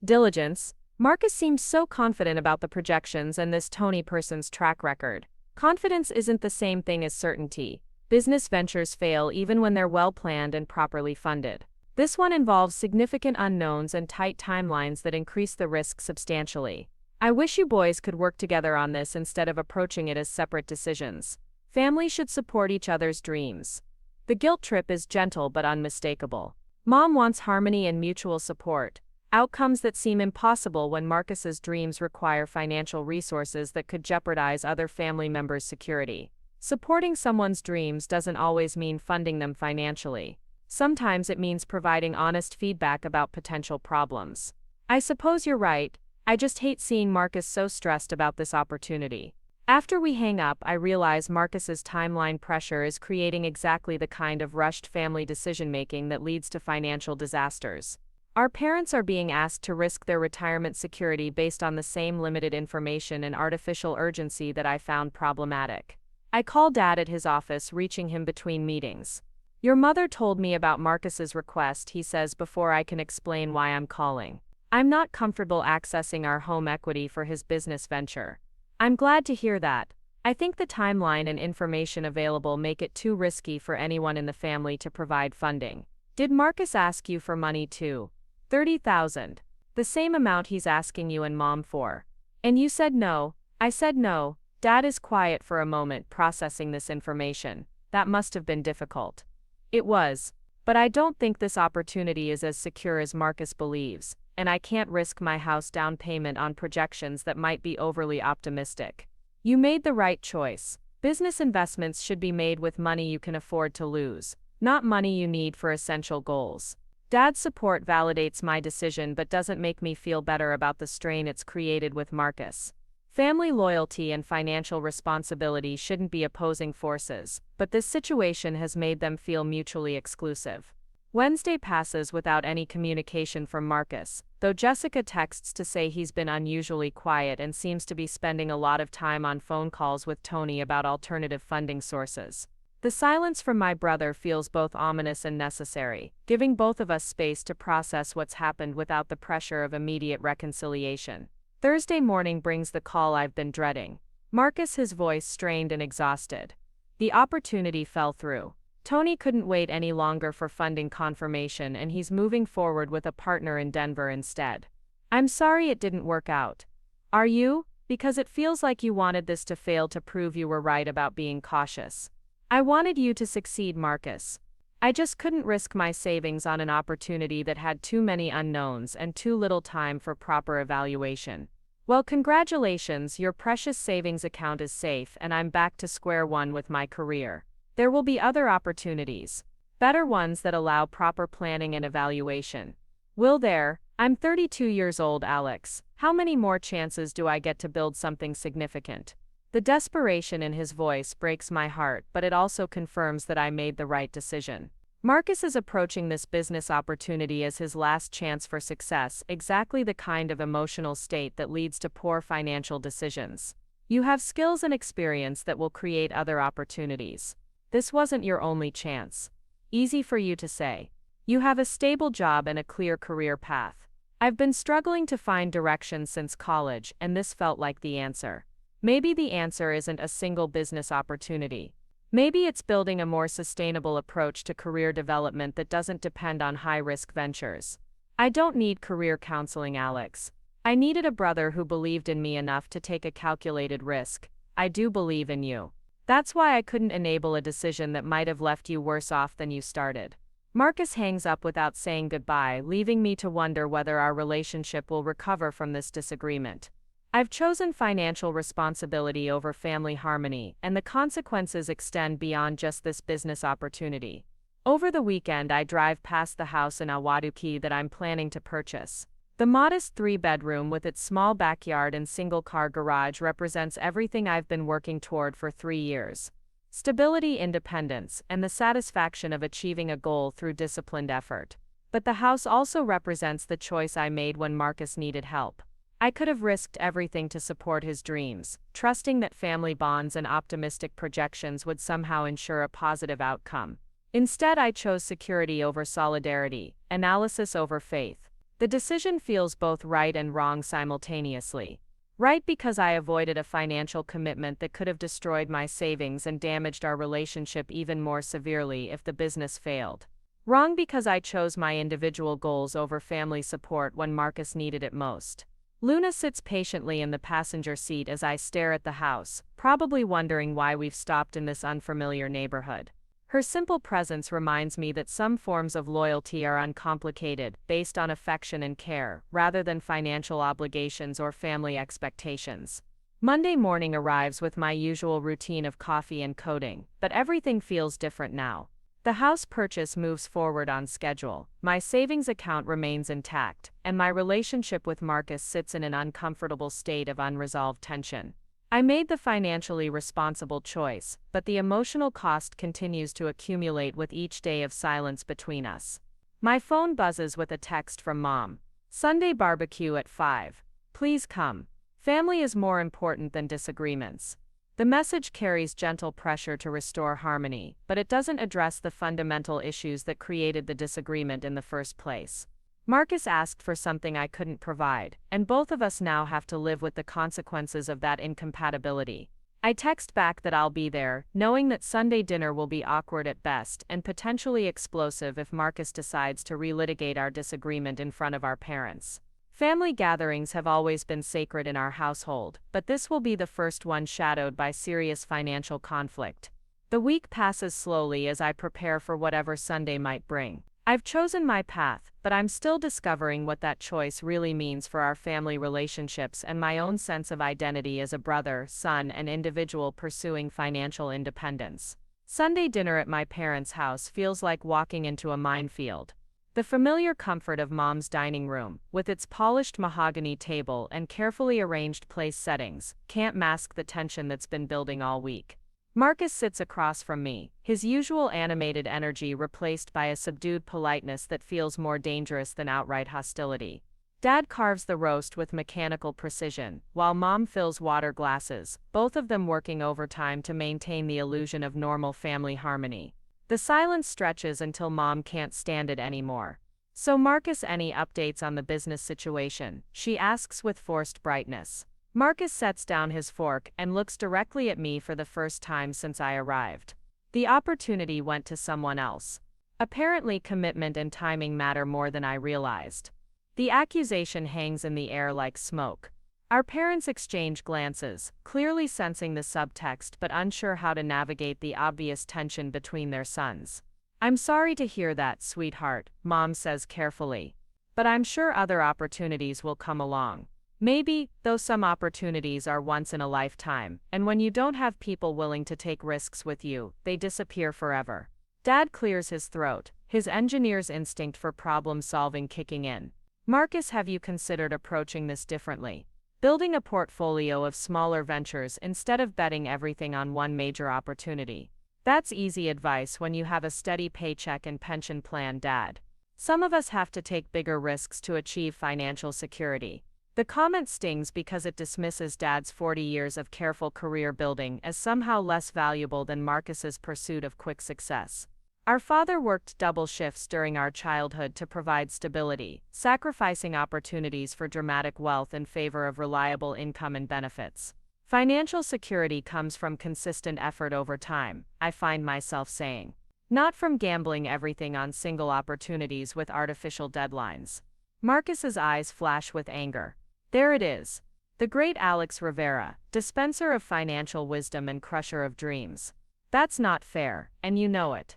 diligence. Marcus seems so confident about the projections and this Tony person's track record. Confidence isn't the same thing as certainty. Business ventures fail even when they're well planned and properly funded. This one involves significant unknowns and tight timelines that increase the risk substantially. I wish you boys could work together on this instead of approaching it as separate decisions. Families should support each other's dreams. The guilt trip is gentle but unmistakable. Mom wants harmony and mutual support, outcomes that seem impossible when Marcus's dreams require financial resources that could jeopardize other family members' security. Supporting someone's dreams doesn't always mean funding them financially. Sometimes it means providing honest feedback about potential problems. I suppose you're right. I just hate seeing Marcus so stressed about this opportunity. After we hang up, I realize Marcus's timeline pressure is creating exactly the kind of rushed family decision-making that leads to financial disasters. Our parents are being asked to risk their retirement security based on the same limited information and artificial urgency that I found problematic. I call Dad at his office, reaching him between meetings. Your mother told me about Marcus's request, he says before I can explain why I'm calling. I'm not comfortable accessing our home equity for his business venture. I'm glad to hear that. I think the timeline and information available make it too risky for anyone in the family to provide funding. Did Marcus ask you for money too? $30,000. The same amount he's asking you and Mom for. And you said no. I said no. Dad is quiet for a moment, processing this information. That must have been difficult. It was. But I don't think this opportunity is as secure as Marcus believes, and I can't risk my house down payment on projections that might be overly optimistic. You made the right choice. Business investments should be made with money you can afford to lose, not money you need for essential goals. Dad's support validates my decision but doesn't make me feel better about the strain it's created with Marcus. Family loyalty and financial responsibility shouldn't be opposing forces, but this situation has made them feel mutually exclusive. Wednesday passes without any communication from Marcus, though Jessica texts to say he's been unusually quiet and seems to be spending a lot of time on phone calls with Tony about alternative funding sources. The silence from my brother feels both ominous and necessary, giving both of us space to process what's happened without the pressure of immediate reconciliation. Thursday morning brings the call I've been dreading. Marcus, his voice strained and exhausted. The opportunity fell through. Tony couldn't wait any longer for funding confirmation and he's moving forward with a partner in Denver instead. I'm sorry it didn't work out. Are you? Because it feels like you wanted this to fail to prove you were right about being cautious. I wanted you to succeed, Marcus. I just couldn't risk my savings on an opportunity that had too many unknowns and too little time for proper evaluation. Well, congratulations, your precious savings account is safe and I'm back to square one with my career. There will be other opportunities. Better ones that allow proper planning and evaluation. Will there? I'm 32 years old, Alex. How many more chances do I get to build something significant? The desperation in his voice breaks my heart, but it also confirms that I made the right decision. Marcus is approaching this business opportunity as his last chance for success, exactly the kind of emotional state that leads to poor financial decisions. You have skills and experience that will create other opportunities. This wasn't your only chance. Easy for you to say. You have a stable job and a clear career path. I've been struggling to find direction since college, and this felt like the answer. Maybe the answer isn't a single business opportunity. Maybe it's building a more sustainable approach to career development that doesn't depend on high-risk ventures. I don't need career counseling, Alex. I needed a brother who believed in me enough to take a calculated risk. I do believe in you. That's why I couldn't enable a decision that might have left you worse off than you started. Marcus hangs up without saying goodbye, leaving me to wonder whether our relationship will recover from this disagreement. I've chosen financial responsibility over family harmony, and the consequences extend beyond just this business opportunity. Over the weekend, I drive past the house in Awaduki that I'm planning to purchase. The modest 3-bedroom with its small backyard and single-car garage represents everything I've been working toward for 3 years. Stability, independence, and the satisfaction of achieving a goal through disciplined effort. But the house also represents the choice I made when Marcus needed help. I could have risked everything to support his dreams, trusting that family bonds and optimistic projections would somehow ensure a positive outcome. Instead, I chose security over solidarity, analysis over faith. The decision feels both right and wrong simultaneously. Right because I avoided a financial commitment that could have destroyed my savings and damaged our relationship even more severely if the business failed. Wrong because I chose my individual goals over family support when Marcus needed it most. Luna sits patiently in the passenger seat as I stare at the house, probably wondering why we've stopped in this unfamiliar neighborhood. Her simple presence reminds me that some forms of loyalty are uncomplicated, based on affection and care, rather than financial obligations or family expectations. Monday morning arrives with my usual routine of coffee and coding, but everything feels different now. The house purchase moves forward on schedule, my savings account remains intact, and my relationship with Marcus sits in an uncomfortable state of unresolved tension. I made the financially responsible choice, but the emotional cost continues to accumulate with each day of silence between us. My phone buzzes with a text from Mom. Sunday barbecue at 5. Please come. Family is more important than disagreements. The message carries gentle pressure to restore harmony, but it doesn't address the fundamental issues that created the disagreement in the first place. Marcus asked for something I couldn't provide, and both of us now have to live with the consequences of that incompatibility. I text back that I'll be there, knowing that Sunday dinner will be awkward at best and potentially explosive if Marcus decides to relitigate our disagreement in front of our parents. Family gatherings have always been sacred in our household, but this will be the first one shadowed by serious financial conflict. The week passes slowly as I prepare for whatever Sunday might bring. I've chosen my path, but I'm still discovering what that choice really means for our family relationships and my own sense of identity as a brother, son, and individual pursuing financial independence. Sunday dinner at my parents' house feels like walking into a minefield. The familiar comfort of Mom's dining room, with its polished mahogany table and carefully arranged place settings, can't mask the tension that's been building all week. Marcus sits across from me, his usual animated energy replaced by a subdued politeness that feels more dangerous than outright hostility. Dad carves the roast with mechanical precision, while Mom fills water glasses, both of them working overtime to maintain the illusion of normal family harmony. The silence stretches until Mom can't stand it anymore. So Marcus, any updates on the business situation? She asks with forced brightness. Marcus sets down his fork and looks directly at me for the first time since I arrived. The opportunity went to someone else. Apparently commitment and timing matter more than I realized. The accusation hangs in the air like smoke. Our parents exchange glances, clearly sensing the subtext but unsure how to navigate the obvious tension between their sons. I'm sorry to hear that, sweetheart, Mom says carefully. But I'm sure other opportunities will come along. Maybe, though some opportunities are once in a lifetime, and when you don't have people willing to take risks with you, they disappear forever. Dad clears his throat, his engineer's instinct for problem solving kicking in. Marcus, have you considered approaching this differently? building a portfolio of smaller ventures instead of betting everything on one major opportunity. That's easy advice when you have a steady paycheck and pension plan, Dad. Some of us have to take bigger risks to achieve financial security. The comment stings because it dismisses Dad's 40 years of careful career building as somehow less valuable than Marcus's pursuit of quick success. Our father worked double shifts during our childhood to provide stability, sacrificing opportunities for dramatic wealth in favor of reliable income and benefits. Financial security comes from consistent effort over time, I find myself saying. Not from gambling everything on single opportunities with artificial deadlines. Marcus's eyes flash with anger. There it is. The great Alex Rivera, dispenser of financial wisdom and crusher of dreams. That's not fair, and you know it.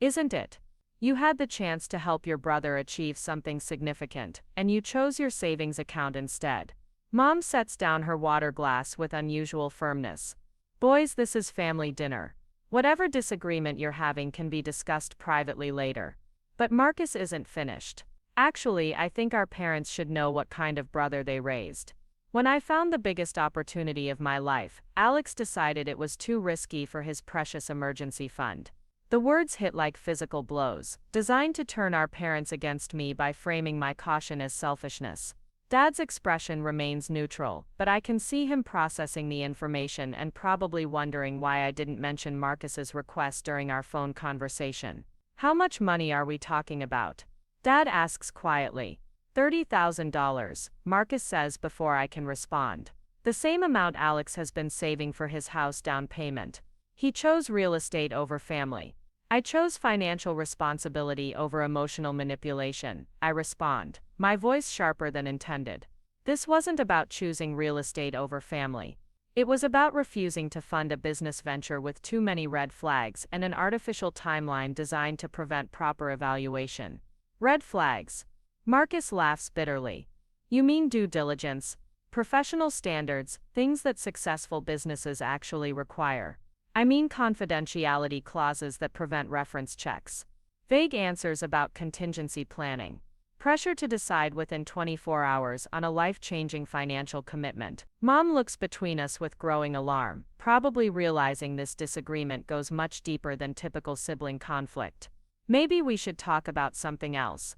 Isn't it? You had the chance to help your brother achieve something significant, and you chose your savings account instead. Mom sets down her water glass with unusual firmness. Boys, this is family dinner. Whatever disagreement you're having can be discussed privately later. But Marcus isn't finished. Actually, I think our parents should know what kind of brother they raised. When I found the biggest opportunity of my life, Alex decided it was too risky for his precious emergency fund. The words hit like physical blows, designed to turn our parents against me by framing my caution as selfishness. Dad's expression remains neutral, but I can see him processing the information and probably wondering why I didn't mention Marcus's request during our phone conversation. How much money are we talking about? Dad asks quietly. $30,000, Marcus says before I can respond. The same amount Alex has been saving for his house down payment. He chose real estate over family. I chose financial responsibility over emotional manipulation, I respond, my voice sharper than intended. This wasn't about choosing real estate over family. It was about refusing to fund a business venture with too many red flags and an artificial timeline designed to prevent proper evaluation. Red flags. Marcus laughs bitterly. You mean due diligence, professional standards, things that successful businesses actually require. I mean confidentiality clauses that prevent reference checks. Vague answers about contingency planning. Pressure to decide within 24 hours on a life-changing financial commitment. Mom looks between us with growing alarm, probably realizing this disagreement goes much deeper than typical sibling conflict. Maybe we should talk about something else.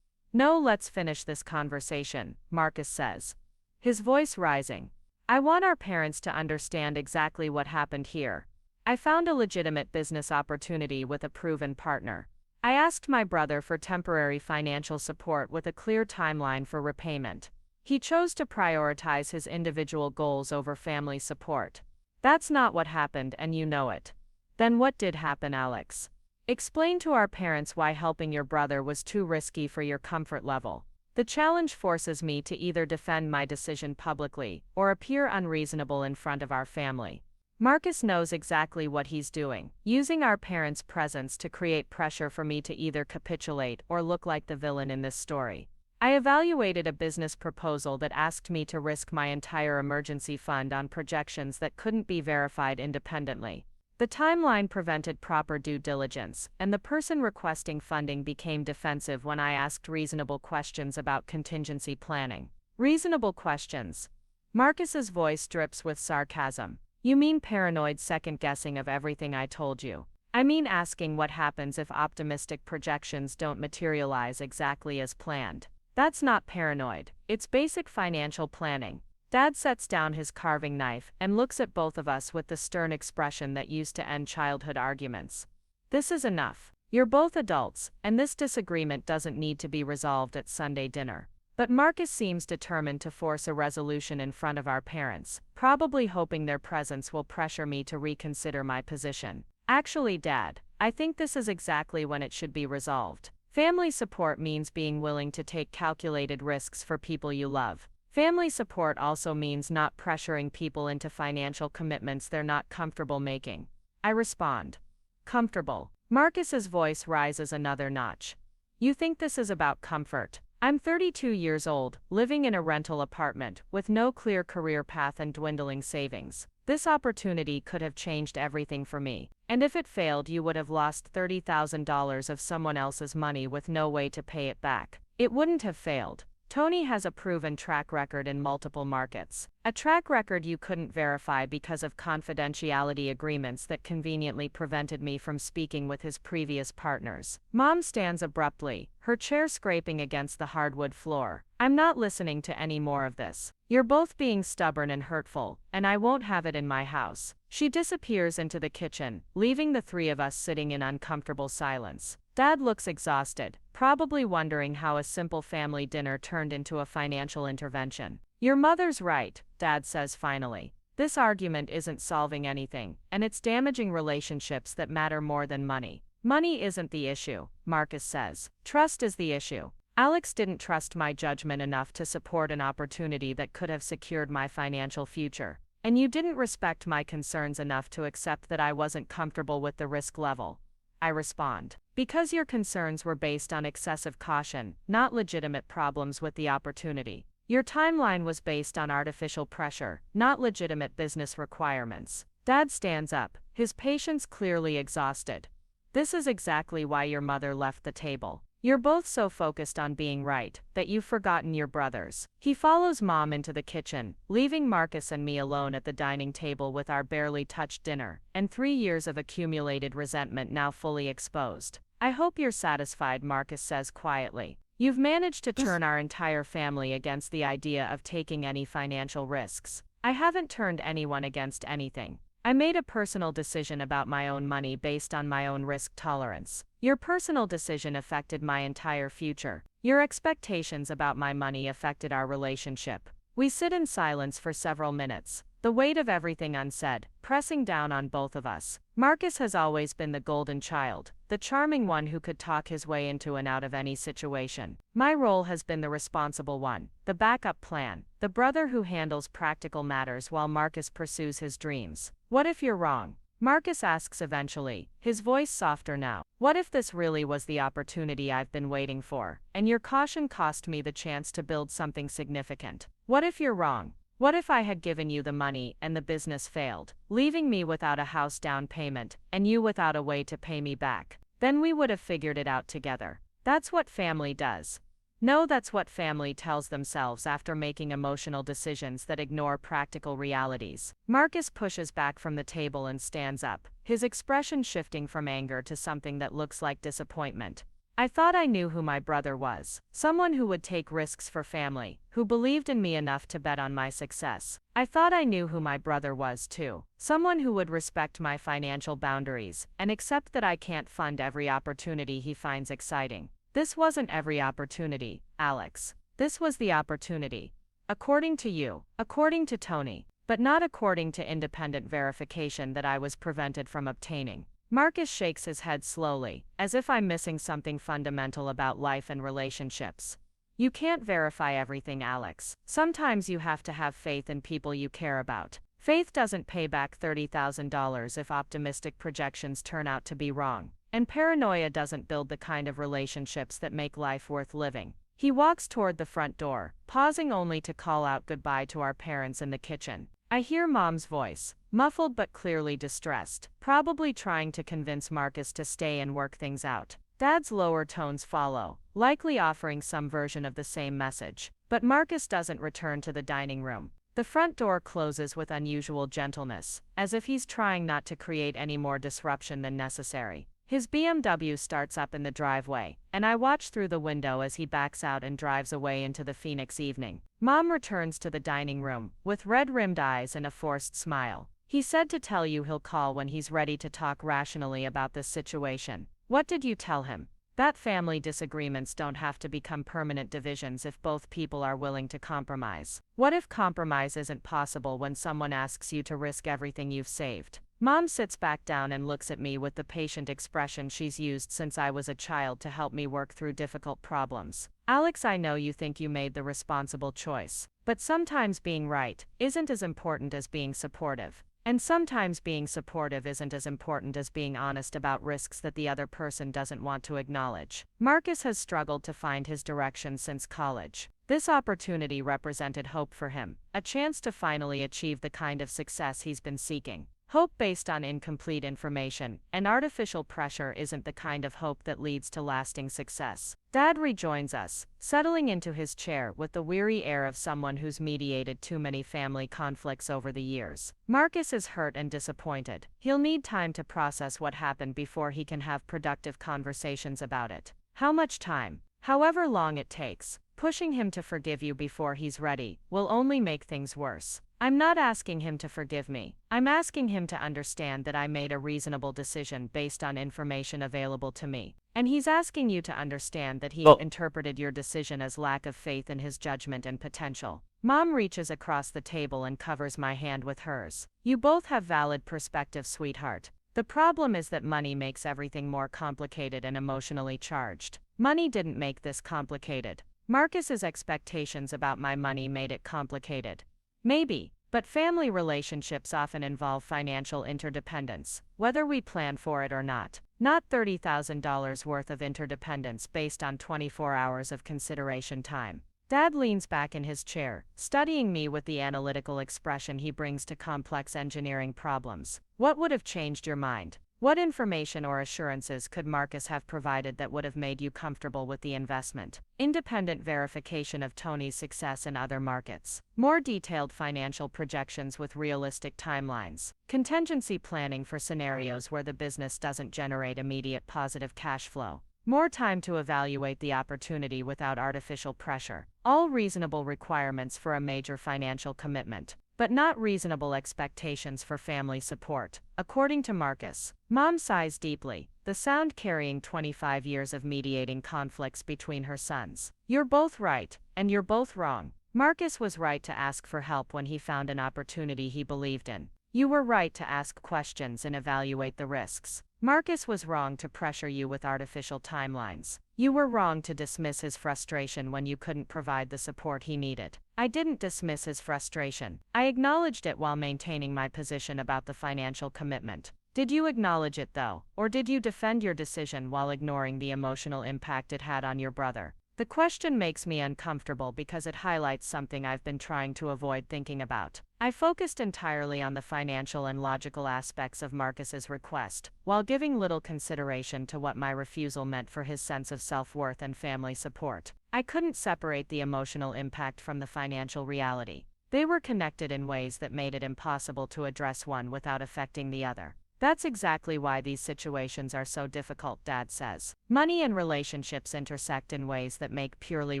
No, let's finish this conversation, Marcus says, his voice rising. I want our parents to understand exactly what happened here. I found a legitimate business opportunity with a proven partner. I asked my brother for temporary financial support with a clear timeline for repayment. He chose to prioritize his individual goals over family support. That's not what happened, and you know it. Then what did happen, Alex? Explain to our parents why helping your brother was too risky for your comfort level. The challenge forces me to either defend my decision publicly or appear unreasonable in front of our family. Marcus knows exactly what he's doing, using our parents' presence to create pressure for me to either capitulate or look like the villain in this story. I evaluated a business proposal that asked me to risk my entire emergency fund on projections that couldn't be verified independently. The timeline prevented proper due diligence, and the person requesting funding became defensive when I asked reasonable questions about contingency planning. Reasonable questions. Marcus's voice drips with sarcasm. You mean paranoid second-guessing of everything I told you? I mean asking what happens if optimistic projections don't materialize exactly as planned. That's not paranoid, it's basic financial planning. Dad sets down his carving knife and looks at both of us with the stern expression that used to end childhood arguments. This is enough. You're both adults, and this disagreement doesn't need to be resolved at Sunday dinner. But Marcus seems determined to force a resolution in front of our parents, probably hoping their presence will pressure me to reconsider my position. Actually, Dad, I think this is exactly when it should be resolved. Family support means being willing to take calculated risks for people you love. Family support also means not pressuring people into financial commitments they're not comfortable making. I respond. Comfortable. Marcus's voice rises another notch. You think this is about comfort? I'm 32 years old, living in a rental apartment, with no clear career path and dwindling savings. This opportunity could have changed everything for me. And if it failed, you would have lost $30,000 of someone else's money with no way to pay it back. It wouldn't have failed. Tony has a proven track record in multiple markets. A track record you couldn't verify because of confidentiality agreements that conveniently prevented me from speaking with his previous partners. Mom stands abruptly, her chair scraping against the hardwood floor. I'm not listening to any more of this. You're both being stubborn and hurtful, and I won't have it in my house. She disappears into the kitchen, leaving the three of us sitting in uncomfortable silence. Dad looks exhausted, probably wondering how a simple family dinner turned into a financial intervention. Your mother's right, Dad says finally. This argument isn't solving anything, and it's damaging relationships that matter more than money. Money isn't the issue, Marcus says. Trust is the issue. Alex didn't trust my judgment enough to support an opportunity that could have secured my financial future. And you didn't respect my concerns enough to accept that I wasn't comfortable with the risk level. I respond. Because your concerns were based on excessive caution, not legitimate problems with the opportunity. Your timeline was based on artificial pressure, not legitimate business requirements. Dad stands up, his patience clearly exhausted. This is exactly why your mother left the table. You're both so focused on being right that you've forgotten your brothers. He follows Mom into the kitchen, leaving Marcus and me alone at the dining table with our barely touched dinner, and 3 years of accumulated resentment now fully exposed. I hope you're satisfied, Marcus says quietly. You've managed to turn our entire family against the idea of taking any financial risks. I haven't turned anyone against anything. I made a personal decision about my own money based on my own risk tolerance. Your personal decision affected my entire future. Your expectations about my money affected our relationship. We sit in silence for several minutes, the weight of everything unsaid, pressing down on both of us. Marcus has always been the golden child, the charming one who could talk his way into and out of any situation. My role has been the responsible one, the backup plan, the brother who handles practical matters while Marcus pursues his dreams. What if you're wrong? Marcus asks eventually, his voice softer now. What if this really was the opportunity I've been waiting for, and your caution cost me the chance to build something significant? What if you're wrong? What if I had given you the money and the business failed, leaving me without a house down payment, and you without a way to pay me back? Then we would have figured it out together. That's what family does. No, that's what family tells themselves after making emotional decisions that ignore practical realities. Marcus pushes back from the table and stands up, his expression shifting from anger to something that looks like disappointment. I thought I knew who my brother was. Someone who would take risks for family, who believed in me enough to bet on my success. I thought I knew who my brother was too. Someone who would respect my financial boundaries and accept that I can't fund every opportunity he finds exciting. This wasn't every opportunity, Alex. This was the opportunity. According to you, according to Tony, but not according to independent verification that I was prevented from obtaining. Marcus shakes his head slowly, as if I'm missing something fundamental about life and relationships. You can't verify everything, Alex. Sometimes you have to have faith in people you care about. Faith doesn't pay back $30,000 if optimistic projections turn out to be wrong. And paranoia doesn't build the kind of relationships that make life worth living. He walks toward the front door, pausing only to call out goodbye to our parents in the kitchen. I hear Mom's voice, muffled but clearly distressed, probably trying to convince Marcus to stay and work things out. Dad's lower tones follow, likely offering some version of the same message. But Marcus doesn't return to the dining room. The front door closes with unusual gentleness, as if he's trying not to create any more disruption than necessary. His BMW starts up in the driveway, and I watch through the window as he backs out and drives away into the Phoenix evening. Mom returns to the dining room, with red-rimmed eyes and a forced smile. He said to tell you he'll call when he's ready to talk rationally about this situation. What did you tell him? That family disagreements don't have to become permanent divisions if both people are willing to compromise. What if compromise isn't possible when someone asks you to risk everything you've saved? Mom sits back down and looks at me with the patient expression she's used since I was a child to help me work through difficult problems. Alex, I know you think you made the responsible choice. But sometimes being right isn't as important as being supportive. And sometimes being supportive isn't as important as being honest about risks that the other person doesn't want to acknowledge. Marcus has struggled to find his direction since college. This opportunity represented hope for him, a chance to finally achieve the kind of success he's been seeking. Hope based on incomplete information and artificial pressure isn't the kind of hope that leads to lasting success. Dad rejoins us, settling into his chair with the weary air of someone who's mediated too many family conflicts over the years. Marcus is hurt and disappointed. He'll need time to process what happened before he can have productive conversations about it. How much time? However long it takes. Pushing him to forgive you before he's ready will only make things worse. I'm not asking him to forgive me. I'm asking him to understand that I made a reasonable decision based on information available to me. And he's asking you to understand that he interpreted your decision as lack of faith in his judgment and potential. Mom reaches across the table and covers my hand with hers. You both have valid perspective, sweetheart. The problem is that money makes everything more complicated and emotionally charged. Money didn't make this complicated. Marcus's expectations about my money made it complicated. Maybe, but family relationships often involve financial interdependence, whether we plan for it or not. Not $30,000 worth of interdependence based on 24 hours of consideration time. Dad leans back in his chair, studying me with the analytical expression he brings to complex engineering problems. What would have changed your mind? What information or assurances could Marcus have provided that would have made you comfortable with the investment? Independent verification of Tony's success in other markets. More detailed financial projections with realistic timelines. Contingency planning for scenarios where the business doesn't generate immediate positive cash flow. More time to evaluate the opportunity without artificial pressure. All reasonable requirements for a major financial commitment, but not reasonable expectations for family support, according to Marcus. Mom sighs deeply, the sound carrying 25 years of mediating conflicts between her sons. You're both right, and you're both wrong. Marcus was right to ask for help when he found an opportunity he believed in. You were right to ask questions and evaluate the risks. Marcus was wrong to pressure you with artificial timelines. You were wrong to dismiss his frustration when you couldn't provide the support he needed. I didn't dismiss his frustration. I acknowledged it while maintaining my position about the financial commitment. Did you acknowledge it though, or did you defend your decision while ignoring the emotional impact it had on your brother? The question makes me uncomfortable because it highlights something I've been trying to avoid thinking about. I focused entirely on the financial and logical aspects of Marcus's request, while giving little consideration to what my refusal meant for his sense of self-worth and family support. I couldn't separate the emotional impact from the financial reality. They were connected in ways that made it impossible to address one without affecting the other. That's exactly why these situations are so difficult, Dad says. Money and relationships intersect in ways that make purely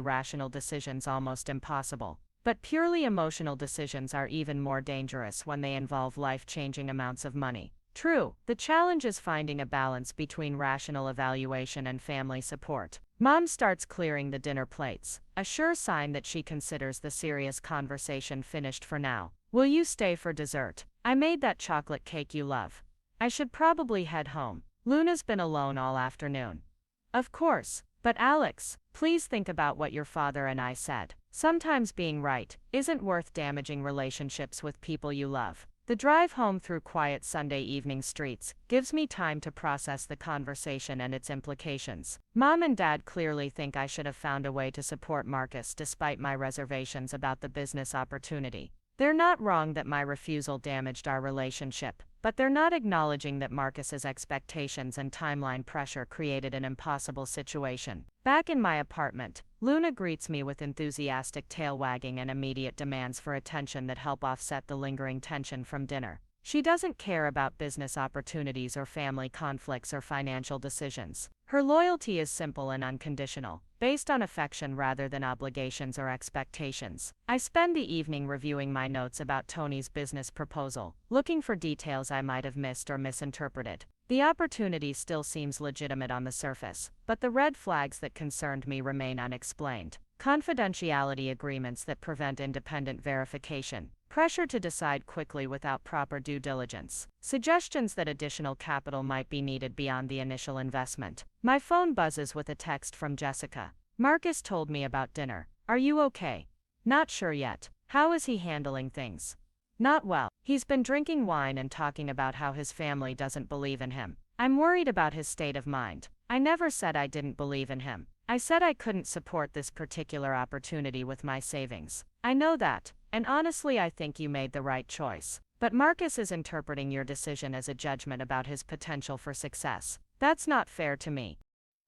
rational decisions almost impossible. But purely emotional decisions are even more dangerous when they involve life-changing amounts of money. True, the challenge is finding a balance between rational evaluation and family support. Mom starts clearing the dinner plates, a sure sign that she considers the serious conversation finished for now. Will you stay for dessert? I made that chocolate cake you love. I should probably head home. Luna's been alone all afternoon. Of course, but Alex, please think about what your father and I said. Sometimes being right isn't worth damaging relationships with people you love. The drive home through quiet Sunday evening streets gives me time to process the conversation and its implications. Mom and Dad clearly think I should have found a way to support Marcus despite my reservations about the business opportunity. They're not wrong that my refusal damaged our relationship, but they're not acknowledging that Marcus's expectations and timeline pressure created an impossible situation. Back in my apartment, Luna greets me with enthusiastic tail wagging and immediate demands for attention that help offset the lingering tension from dinner. She doesn't care about business opportunities or family conflicts or financial decisions. Her loyalty is simple and unconditional, based on affection rather than obligations or expectations. I spend the evening reviewing my notes about Tony's business proposal, looking for details I might have missed or misinterpreted. The opportunity still seems legitimate on the surface, but the red flags that concerned me remain unexplained. Confidentiality agreements that prevent independent verification. Pressure to decide quickly without proper due diligence. Suggestions that additional capital might be needed beyond the initial investment. My phone buzzes with a text from Jessica. Marcus told me about dinner. Are you okay? Not sure yet. How is he handling things? Not well. He's been drinking wine and talking about how his family doesn't believe in him. I'm worried about his state of mind. I never said I didn't believe in him. I said I couldn't support this particular opportunity with my savings. I know that, and honestly I think you made the right choice. But Marcus is interpreting your decision as a judgment about his potential for success. That's not fair to me.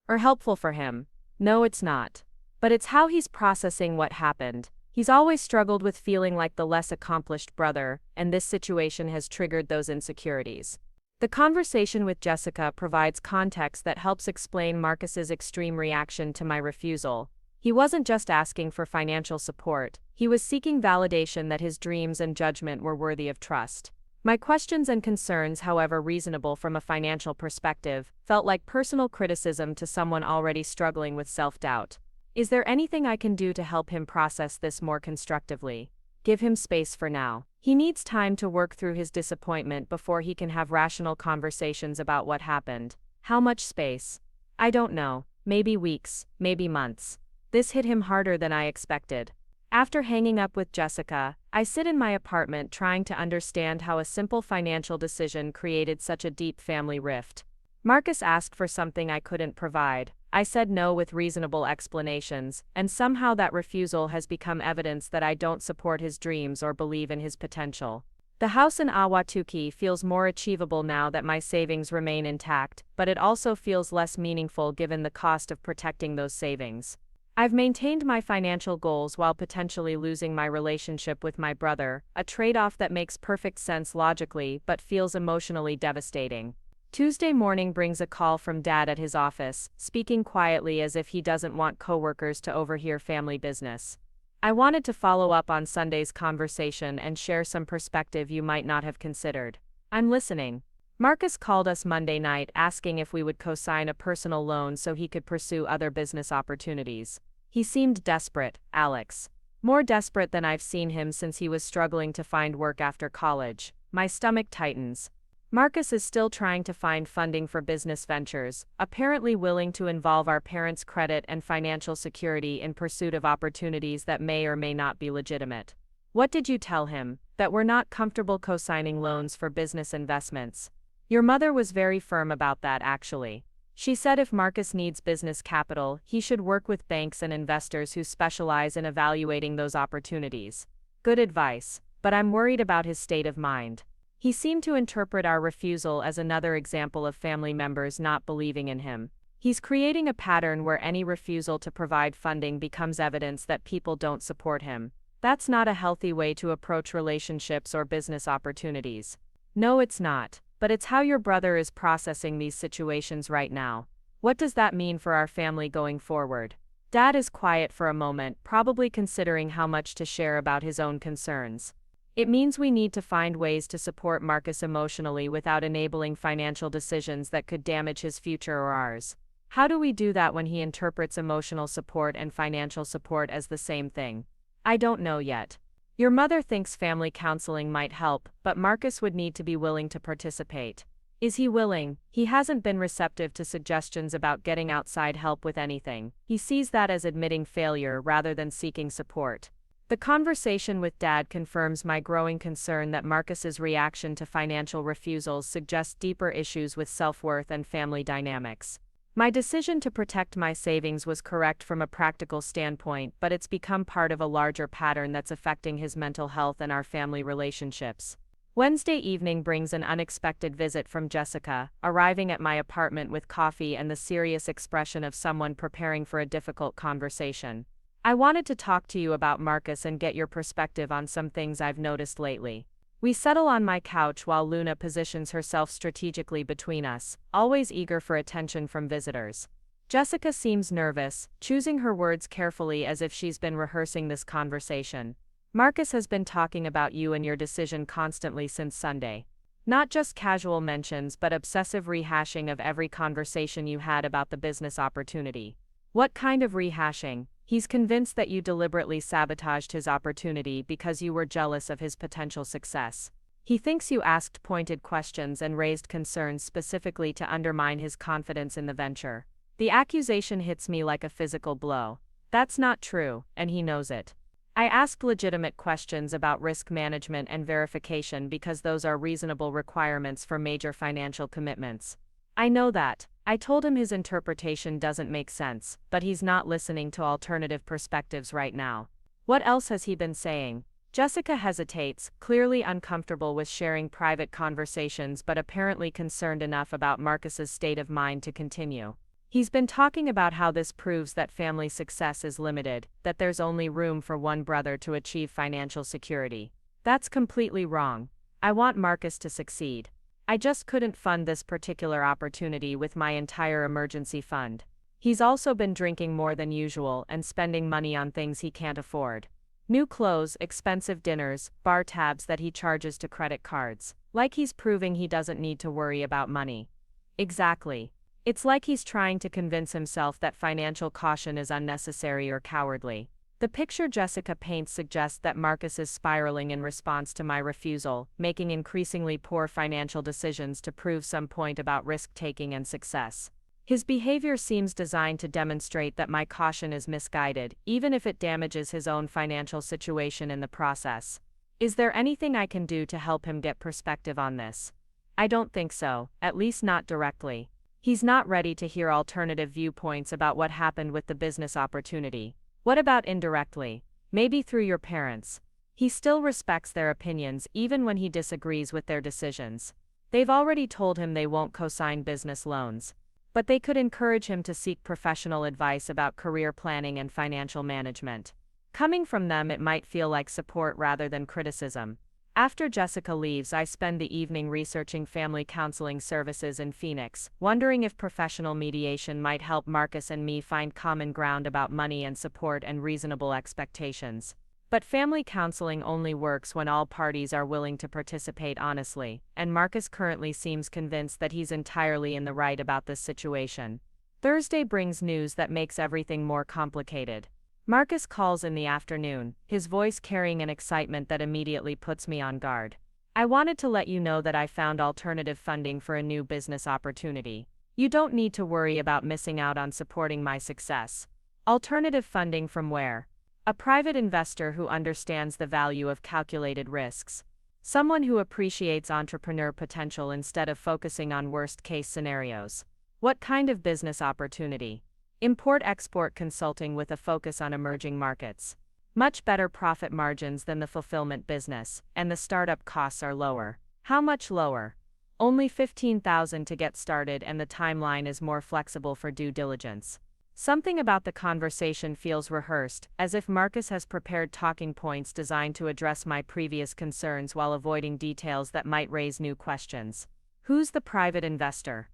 Or helpful for him. No, it's not. But it's how he's processing what happened. He's always struggled with feeling like the less accomplished brother, and this situation has triggered those insecurities. The conversation with Jessica provides context that helps explain Marcus's extreme reaction to my refusal. He wasn't just asking for financial support, he was seeking validation that his dreams and judgment were worthy of trust. My questions and concerns, however reasonable from a financial perspective, felt like personal criticism to someone already struggling with self-doubt. Is there anything I can do to help him process this more constructively? Give him space for now. He needs time to work through his disappointment before he can have rational conversations about what happened. How much space? I don't know. Maybe weeks, maybe months. This hit him harder than I expected. After hanging up with Jessica, I sit in my apartment trying to understand how a simple financial decision created such a deep family rift. Marcus asked for something I couldn't provide. I said no with reasonable explanations, and somehow that refusal has become evidence that I don't support his dreams or believe in his potential. The house in Ahwatukee feels more achievable now that my savings remain intact, but it also feels less meaningful given the cost of protecting those savings. I've maintained my financial goals while potentially losing my relationship with my brother, a trade-off that makes perfect sense logically but feels emotionally devastating. Tuesday morning brings a call from Dad at his office, speaking quietly as if he doesn't want coworkers to overhear family business. I wanted to follow up on Sunday's conversation and share some perspective you might not have considered. I'm listening. Marcus called us Monday night asking if we would co-sign a personal loan so he could pursue other business opportunities. He seemed desperate, Alex. More desperate than I've seen him since he was struggling to find work after college. My stomach tightens. Marcus is still trying to find funding for business ventures, apparently willing to involve our parents' credit and financial security in pursuit of opportunities that may or may not be legitimate. What did you tell him? That we're not comfortable co-signing loans for business investments. Your mother was very firm about that, actually. She said if Marcus needs business capital, he should work with banks and investors who specialize in evaluating those opportunities. Good advice, but I'm worried about his state of mind. He seemed to interpret our refusal as another example of family members not believing in him. He's creating a pattern where any refusal to provide funding becomes evidence that people don't support him. That's not a healthy way to approach relationships or business opportunities. No, it's not, but it's how your brother is processing these situations right now. What does that mean for our family going forward? Dad is quiet for a moment, probably considering how much to share about his own concerns. It means we need to find ways to support Marcus emotionally without enabling financial decisions that could damage his future or ours. How do we do that when he interprets emotional support and financial support as the same thing? I don't know yet. Your mother thinks family counseling might help, but Marcus would need to be willing to participate. Is he willing? He hasn't been receptive to suggestions about getting outside help with anything. He sees that as admitting failure rather than seeking support. The conversation with Dad confirms my growing concern that Marcus's reaction to financial refusals suggests deeper issues with self-worth and family dynamics. My decision to protect my savings was correct from a practical standpoint, but it's become part of a larger pattern that's affecting his mental health and our family relationships. Wednesday evening brings an unexpected visit from Jessica, arriving at my apartment with coffee and the serious expression of someone preparing for a difficult conversation. I wanted to talk to you about Marcus and get your perspective on some things I've noticed lately. We settle on my couch while Luna positions herself strategically between us, always eager for attention from visitors. Jessica seems nervous, choosing her words carefully as if she's been rehearsing this conversation. Marcus has been talking about you and your decision constantly since Sunday. Not just casual mentions but obsessive rehashing of every conversation you had about the business opportunity. What kind of rehashing? He's convinced that you deliberately sabotaged his opportunity because you were jealous of his potential success. He thinks you asked pointed questions and raised concerns specifically to undermine his confidence in the venture. The accusation hits me like a physical blow. That's not true, and he knows it. I asked legitimate questions about risk management and verification because those are reasonable requirements for major financial commitments. I know that. I told him his interpretation doesn't make sense, but he's not listening to alternative perspectives right now. What else has he been saying? Jessica hesitates, clearly uncomfortable with sharing private conversations but apparently concerned enough about Marcus's state of mind to continue. He's been talking about how this proves that family success is limited, that there's only room for one brother to achieve financial security. That's completely wrong. I want Marcus to succeed. I just couldn't fund this particular opportunity with my entire emergency fund. He's also been drinking more than usual and spending money on things he can't afford. New clothes, expensive dinners, bar tabs that he charges to credit cards. Like he's proving he doesn't need to worry about money. Exactly. It's like he's trying to convince himself that financial caution is unnecessary or cowardly. The picture Jessica paints suggests that Marcus is spiraling in response to my refusal, making increasingly poor financial decisions to prove some point about risk-taking and success. His behavior seems designed to demonstrate that my caution is misguided, even if it damages his own financial situation in the process. Is there anything I can do to help him get perspective on this? I don't think so, at least not directly. He's not ready to hear alternative viewpoints about what happened with the business opportunity. What about indirectly? Maybe through your parents. He still respects their opinions even when he disagrees with their decisions. They've already told him they won't co-sign business loans. But they could encourage him to seek professional advice about career planning and financial management. Coming from them, it might feel like support rather than criticism. After Jessica leaves, I spend the evening researching family counseling services in Phoenix, wondering if professional mediation might help Marcus and me find common ground about money and support and reasonable expectations. But family counseling only works when all parties are willing to participate honestly, and Marcus currently seems convinced that he's entirely in the right about this situation. Thursday brings news that makes everything more complicated. Marcus calls in the afternoon, his voice carrying an excitement that immediately puts me on guard. I wanted to let you know that I found alternative funding for a new business opportunity. You don't need to worry about missing out on supporting my success. Alternative funding from where? A private investor who understands the value of calculated risks. Someone who appreciates entrepreneur potential instead of focusing on worst-case scenarios. What kind of business opportunity? Import-export consulting with a focus on emerging markets. Much better profit margins than the fulfillment business, and the startup costs are lower. How much lower? Only $15,000 to get started, and the timeline is more flexible for due diligence. Something about the conversation feels rehearsed, as if Marcus has prepared talking points designed to address my previous concerns while avoiding details that might raise new questions. Who's the private investor?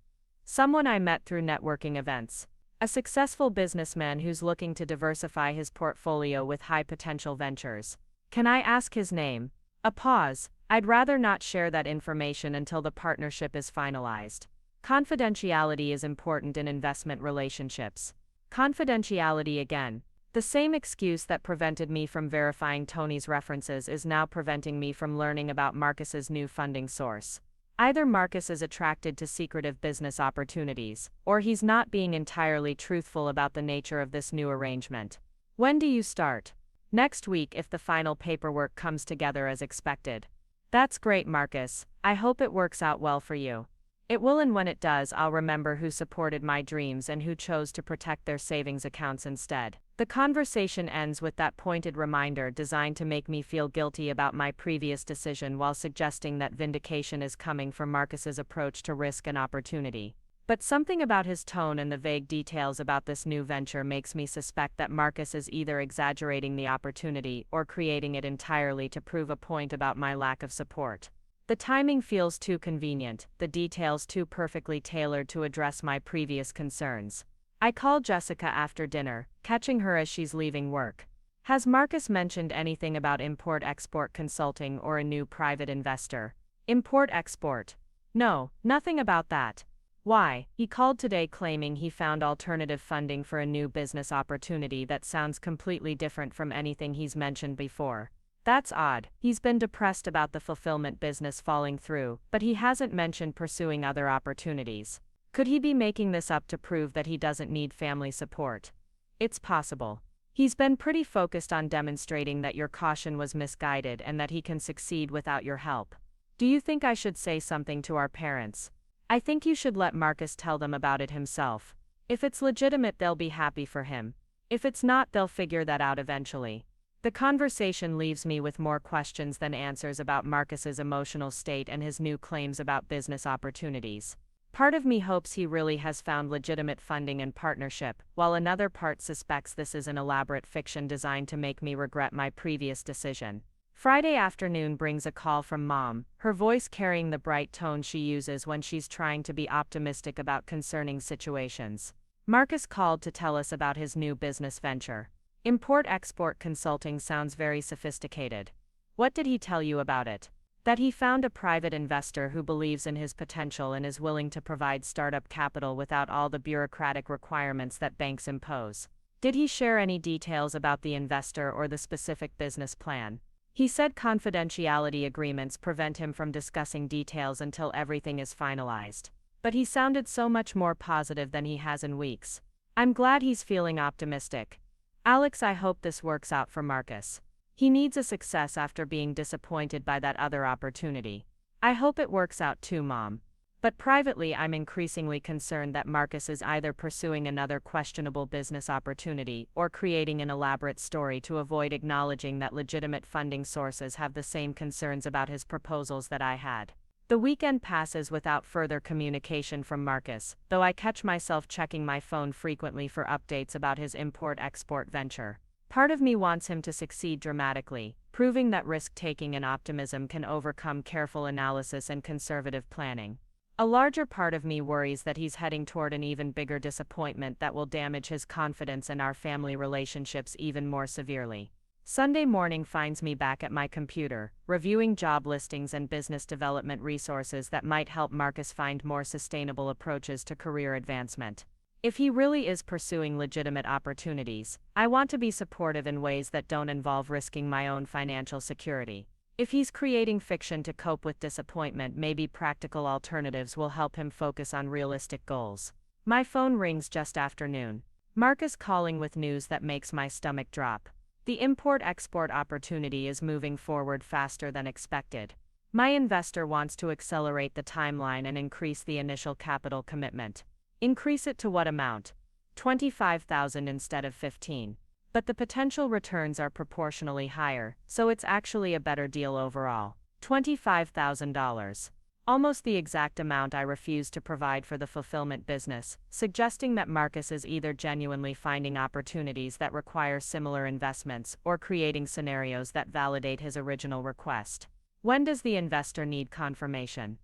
Someone I met through networking events. A successful businessman who's looking to diversify his portfolio with high-potential ventures. Can I ask his name? A pause. I'd rather not share that information until the partnership is finalized. Confidentiality is important in investment relationships. Confidentiality again. The same excuse that prevented me from verifying Tony's references is now preventing me from learning about Marcus's new funding source. Either Marcus is attracted to secretive business opportunities, or he's not being entirely truthful about the nature of this new arrangement. When do you start? Next week if the final paperwork comes together as expected. That's great, Marcus. I hope it works out well for you. It will, and when it does, I'll remember who supported my dreams and who chose to protect their savings accounts instead. The conversation ends with that pointed reminder designed to make me feel guilty about my previous decision while suggesting that vindication is coming from Marcus's approach to risk and opportunity. But something about his tone and the vague details about this new venture makes me suspect that Marcus is either exaggerating the opportunity or creating it entirely to prove a point about my lack of support. The timing feels too convenient, the details too perfectly tailored to address my previous concerns. I call Jessica after dinner, catching her as she's leaving work. Has Marcus mentioned anything about import-export consulting or a new private investor? Import-export? No, nothing about that. Why? He called today claiming he found alternative funding for a new business opportunity that sounds completely different from anything he's mentioned before. That's odd. He's been depressed about the fulfillment business falling through, but he hasn't mentioned pursuing other opportunities. Could he be making this up to prove that he doesn't need family support? It's possible. He's been pretty focused on demonstrating that your caution was misguided and that he can succeed without your help. Do you think I should say something to our parents? I think you should let Marcus tell them about it himself. If it's legitimate, they'll be happy for him. If it's not, they'll figure that out eventually. The conversation leaves me with more questions than answers about Marcus's emotional state and his new claims about business opportunities. Part of me hopes he really has found legitimate funding and partnership, while another part suspects this is an elaborate fiction designed to make me regret my previous decision. Friday afternoon brings a call from Mom, her voice carrying the bright tone she uses when she's trying to be optimistic about concerning situations. Marcus called to tell us about his new business venture. Import-export consulting sounds very sophisticated. What did he tell you about it? That he found a private investor who believes in his potential and is willing to provide startup capital without all the bureaucratic requirements that banks impose. Did he share any details about the investor or the specific business plan? He said confidentiality agreements prevent him from discussing details until everything is finalized. But he sounded so much more positive than he has in weeks. I'm glad he's feeling optimistic. Alex, I hope this works out for Marcus. He needs a success after being disappointed by that other opportunity. I hope it works out too, Mom. But privately, I'm increasingly concerned that Marcus is either pursuing another questionable business opportunity or creating an elaborate story to avoid acknowledging that legitimate funding sources have the same concerns about his proposals that I had. The weekend passes without further communication from Marcus, though I catch myself checking my phone frequently for updates about his import-export venture. Part of me wants him to succeed dramatically, proving that risk-taking and optimism can overcome careful analysis and conservative planning. A larger part of me worries that he's heading toward an even bigger disappointment that will damage his confidence and our family relationships even more severely. Sunday morning finds me back at my computer, reviewing job listings and business development resources that might help Marcus find more sustainable approaches to career advancement. If he really is pursuing legitimate opportunities, I want to be supportive in ways that don't involve risking my own financial security. If he's creating fiction to cope with disappointment, maybe practical alternatives will help him focus on realistic goals. My phone rings just after noon. Marcus calling with news that makes my stomach drop. The import-export opportunity is moving forward faster than expected. My investor wants to accelerate the timeline and increase the initial capital commitment. Increase it to what amount? $25,000 instead of $15,000. But the potential returns are proportionally higher, so it's actually a better deal overall. $25,000. Almost the exact amount I refused to provide for the fulfillment business, suggesting that Marcus is either genuinely finding opportunities that require similar investments or creating scenarios that validate his original request. When does the investor need confirmation?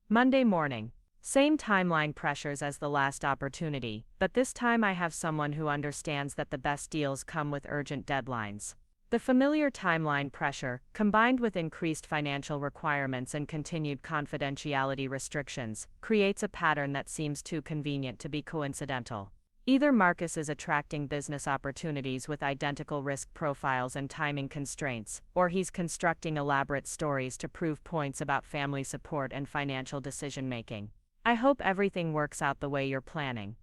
Monday morning. Same timeline pressures as the last opportunity, but this time I have someone who understands that the best deals come with urgent deadlines. The familiar timeline pressure, combined with increased financial requirements and continued confidentiality restrictions, creates a pattern that seems too convenient to be coincidental. Either Marcus is attracting business opportunities with identical risk profiles and timing constraints, or he's constructing elaborate stories to prove points about family support and financial decision-making. I hope everything works out the way you're planning.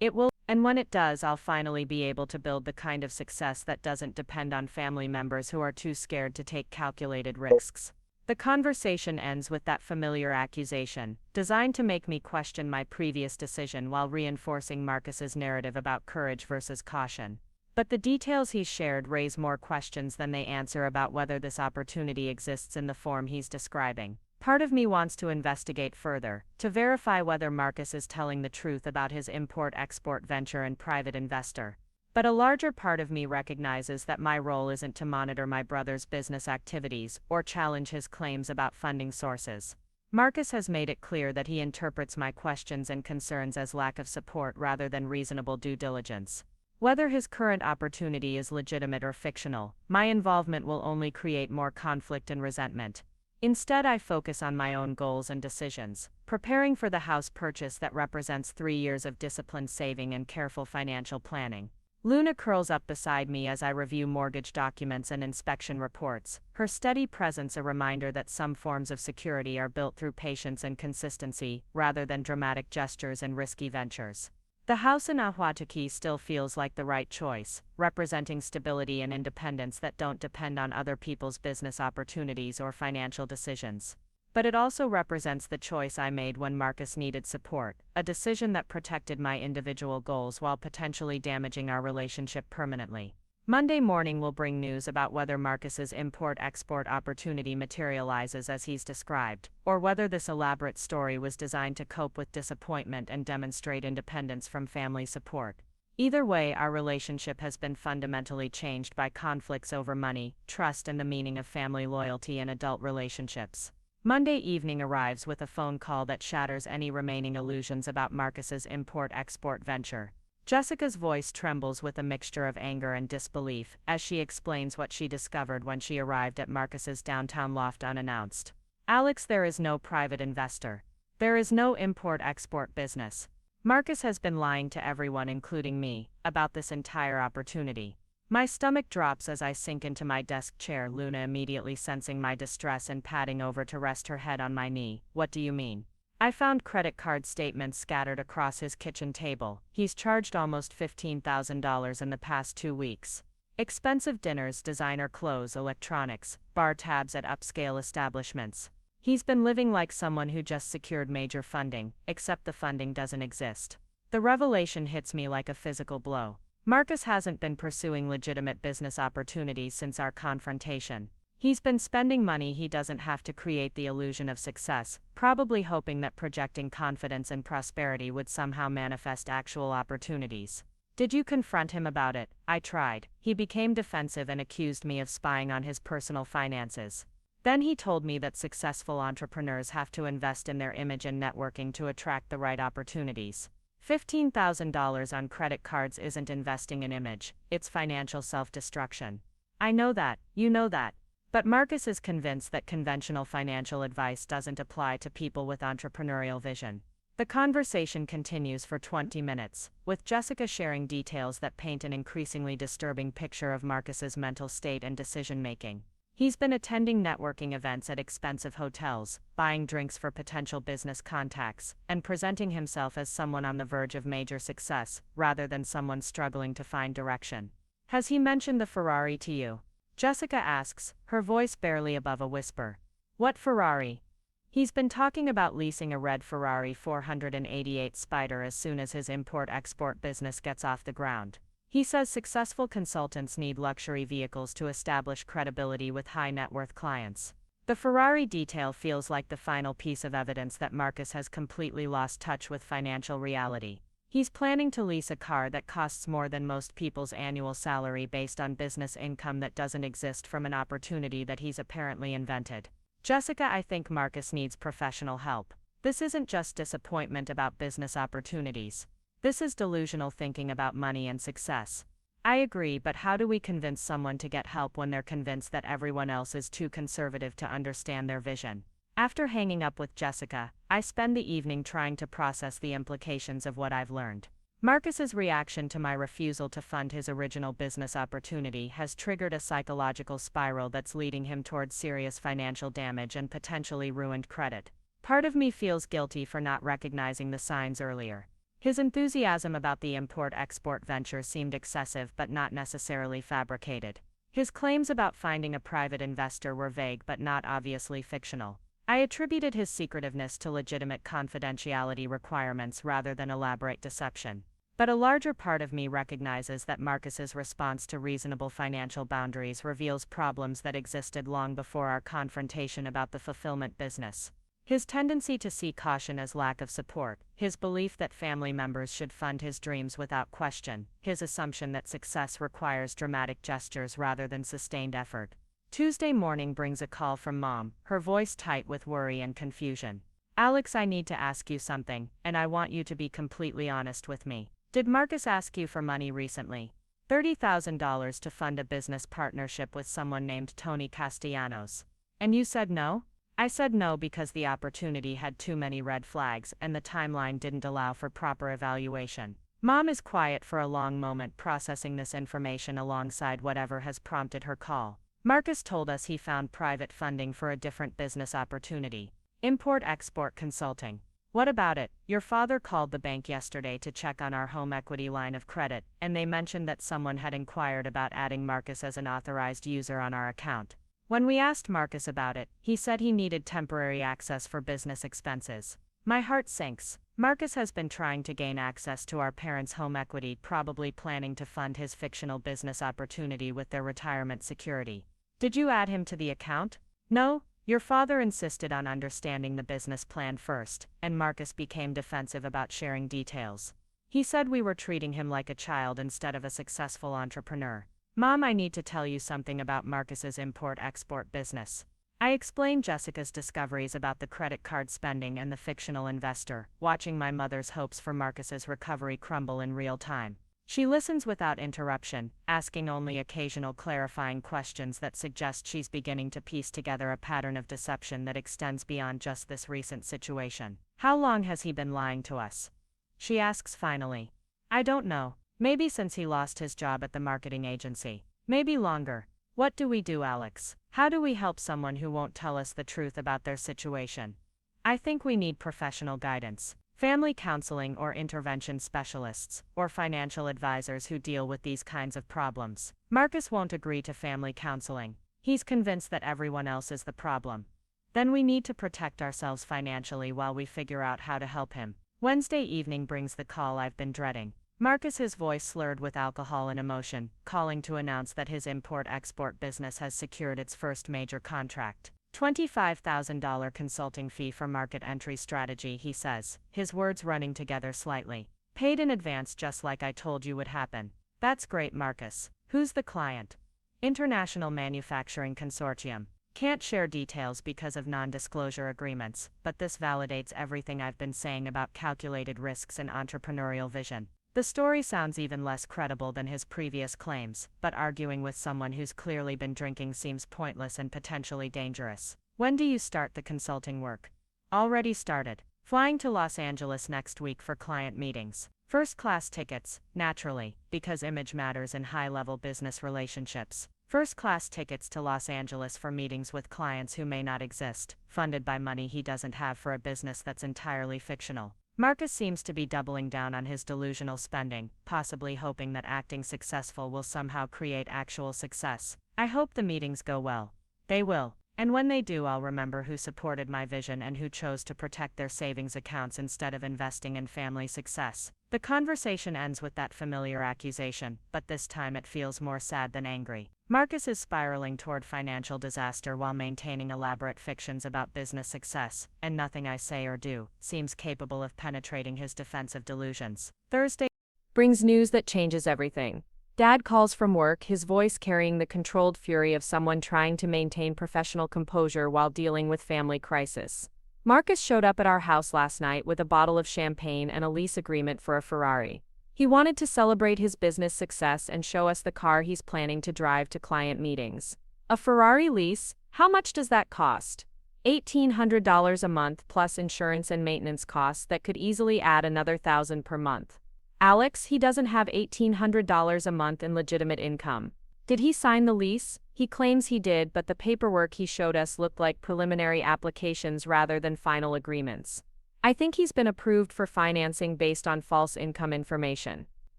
It will. And when it does, I'll finally be able to build the kind of success that doesn't depend on family members who are too scared to take calculated risks. The conversation ends with that familiar accusation, designed to make me question my previous decision while reinforcing Marcus's narrative about courage versus caution. But the details he's shared raise more questions than they answer about whether this opportunity exists in the form he's describing. Part of me wants to investigate further, to verify whether Marcus is telling the truth about his import-export venture and private investor. But a larger part of me recognizes that my role isn't to monitor my brother's business activities or challenge his claims about funding sources. Marcus has made it clear that he interprets my questions and concerns as lack of support rather than reasonable due diligence. Whether his current opportunity is legitimate or fictional, my involvement will only create more conflict and resentment. Instead, I focus on my own goals and decisions, preparing for the house purchase that represents 3 years of disciplined saving and careful financial planning. Luna curls up beside me as I review mortgage documents and inspection reports, her steady presence a reminder that some forms of security are built through patience and consistency, rather than dramatic gestures and risky ventures. The house in Ahwatukee still feels like the right choice, representing stability and independence that don't depend on other people's business opportunities or financial decisions. But it also represents the choice I made when Marcus needed support, a decision that protected my individual goals while potentially damaging our relationship permanently. Monday morning will bring news about whether Marcus's import-export opportunity materializes as he's described, or whether this elaborate story was designed to cope with disappointment and demonstrate independence from family support. Either way, our relationship has been fundamentally changed by conflicts over money, trust, and the meaning of family loyalty in adult relationships. Monday evening arrives with a phone call that shatters any remaining illusions about Marcus's import-export venture. Jessica's voice trembles with a mixture of anger and disbelief as she explains what she discovered when she arrived at Marcus's downtown loft unannounced. Alex, there is no private investor. There is no import-export business. Marcus has been lying to everyone, including me, about this entire opportunity. My stomach drops as I sink into my desk chair, Luna immediately sensing my distress and padding over to rest her head on my knee. What do you mean? I found credit card statements scattered across his kitchen table. He's charged almost $15,000 in the past 2 weeks. Expensive dinners, designer clothes, electronics, bar tabs at upscale establishments. He's been living like someone who just secured major funding, except the funding doesn't exist. The revelation hits me like a physical blow. Marcus hasn't been pursuing legitimate business opportunities since our confrontation. He's been spending money he doesn't have to create the illusion of success, probably hoping that projecting confidence and prosperity would somehow manifest actual opportunities. Did you confront him about it? I tried. He became defensive and accused me of spying on his personal finances. Then he told me that successful entrepreneurs have to invest in their image and networking to attract the right opportunities. $15,000 on credit cards isn't investing in image, it's financial self-destruction. I know that, you know that. But Marcus is convinced that conventional financial advice doesn't apply to people with entrepreneurial vision. The conversation continues for 20 minutes, with Jessica sharing details that paint an increasingly disturbing picture of Marcus's mental state and decision-making. He's been attending networking events at expensive hotels, buying drinks for potential business contacts, and presenting himself as someone on the verge of major success, rather than someone struggling to find direction. Has he mentioned the Ferrari to you? Jessica asks, her voice barely above a whisper. What Ferrari? He's been talking about leasing a red Ferrari 488 Spider as soon as his import-export business gets off the ground. He says successful consultants need luxury vehicles to establish credibility with high-net-worth clients. The Ferrari detail feels like the final piece of evidence that Marcus has completely lost touch with financial reality. He's planning to lease a car that costs more than most people's annual salary based on business income that doesn't exist from an opportunity that he's apparently invented. Jessica, I think Marcus needs professional help. This isn't just disappointment about business opportunities. This is delusional thinking about money and success. I agree, but how do we convince someone to get help when they're convinced that everyone else is too conservative to understand their vision? After hanging up with Jessica, I spend the evening trying to process the implications of what I've learned. Marcus's reaction to my refusal to fund his original business opportunity has triggered a psychological spiral that's leading him towards serious financial damage and potentially ruined credit. Part of me feels guilty for not recognizing the signs earlier. His enthusiasm about the import-export venture seemed excessive but not necessarily fabricated. His claims about finding a private investor were vague but not obviously fictional. I attributed his secretiveness to legitimate confidentiality requirements rather than elaborate deception. But a larger part of me recognizes that Marcus's response to reasonable financial boundaries reveals problems that existed long before our confrontation about the fulfillment business. His tendency to see caution as lack of support, his belief that family members should fund his dreams without question, his assumption that success requires dramatic gestures rather than sustained effort. Tuesday morning brings a call from Mom, her voice tight with worry and confusion. Alex, I need to ask you something, and I want you to be completely honest with me. Did Marcus ask you for money recently? $30,000 to fund a business partnership with someone named Tony Castellanos. And you said no? I said no because the opportunity had too many red flags and the timeline didn't allow for proper evaluation. Mom is quiet for a long moment, processing this information alongside whatever has prompted her call. Marcus told us he found private funding for a different business opportunity. Import-export consulting. What about it? Your father called the bank yesterday to check on our home equity line of credit, and they mentioned that someone had inquired about adding Marcus as an authorized user on our account. When we asked Marcus about it, he said he needed temporary access for business expenses. My heart sinks. Marcus has been trying to gain access to our parents' home equity, probably planning to fund his fictional business opportunity with their retirement security. Did you add him to the account? No, your father insisted on understanding the business plan first, and Marcus became defensive about sharing details. He said we were treating him like a child instead of a successful entrepreneur. Mom, I need to tell you something about Marcus's import-export business. I explained Jessica's discoveries about the credit card spending and the fictional investor, watching my mother's hopes for Marcus's recovery crumble in real time. She listens without interruption, asking only occasional clarifying questions that suggest she's beginning to piece together a pattern of deception that extends beyond just this recent situation. How long has he been lying to us? She asks finally. I don't know. Maybe since he lost his job at the marketing agency. Maybe longer. What do we do, Alex? How do we help someone who won't tell us the truth about their situation? I think we need professional guidance. Family counseling or intervention specialists, or financial advisors who deal with these kinds of problems. Marcus won't agree to family counseling. He's convinced that everyone else is the problem. Then we need to protect ourselves financially while we figure out how to help him. Wednesday evening brings the call I've been dreading. Marcus, his voice slurred with alcohol and emotion, calling to announce that his import-export business has secured its first major contract. $25,000 consulting fee for market entry strategy, he says, his words running together slightly. Paid in advance just like I told you would happen. That's great, Marcus. Who's the client? International Manufacturing Consortium. Can't share details because of non-disclosure agreements, but this validates everything I've been saying about calculated risks and entrepreneurial vision. The story sounds even less credible than his previous claims, but arguing with someone who's clearly been drinking seems pointless and potentially dangerous. When do you start the consulting work? Already started. Flying to Los Angeles next week for client meetings. First-class tickets, naturally, because image matters in high-level business relationships. First-class tickets to Los Angeles for meetings with clients who may not exist, funded by money he doesn't have for a business that's entirely fictional. Marcus seems to be doubling down on his delusional spending, possibly hoping that acting successful will somehow create actual success. I hope the meetings go well. They will. And when they do, I'll remember who supported my vision and who chose to protect their savings accounts instead of investing in family success. The conversation ends with that familiar accusation, but this time it feels more sad than angry. Marcus is spiraling toward financial disaster while maintaining elaborate fictions about business success, and nothing I say or do seems capable of penetrating his defensive delusions. Thursday brings news that changes everything. Dad calls from work, his voice carrying the controlled fury of someone trying to maintain professional composure while dealing with family crisis. Marcus showed up at our house last night with a bottle of champagne and a lease agreement for a Ferrari. He wanted to celebrate his business success and show us the car he's planning to drive to client meetings. A Ferrari lease? How much does that cost? $1,800 a month plus insurance and maintenance costs that could easily add another $1,000 per month. Alex, he doesn't have $1,800 a month in legitimate income. Did he sign the lease? He claims he did, but the paperwork he showed us looked like preliminary applications rather than final agreements. I think he's been approved for financing based on false income information.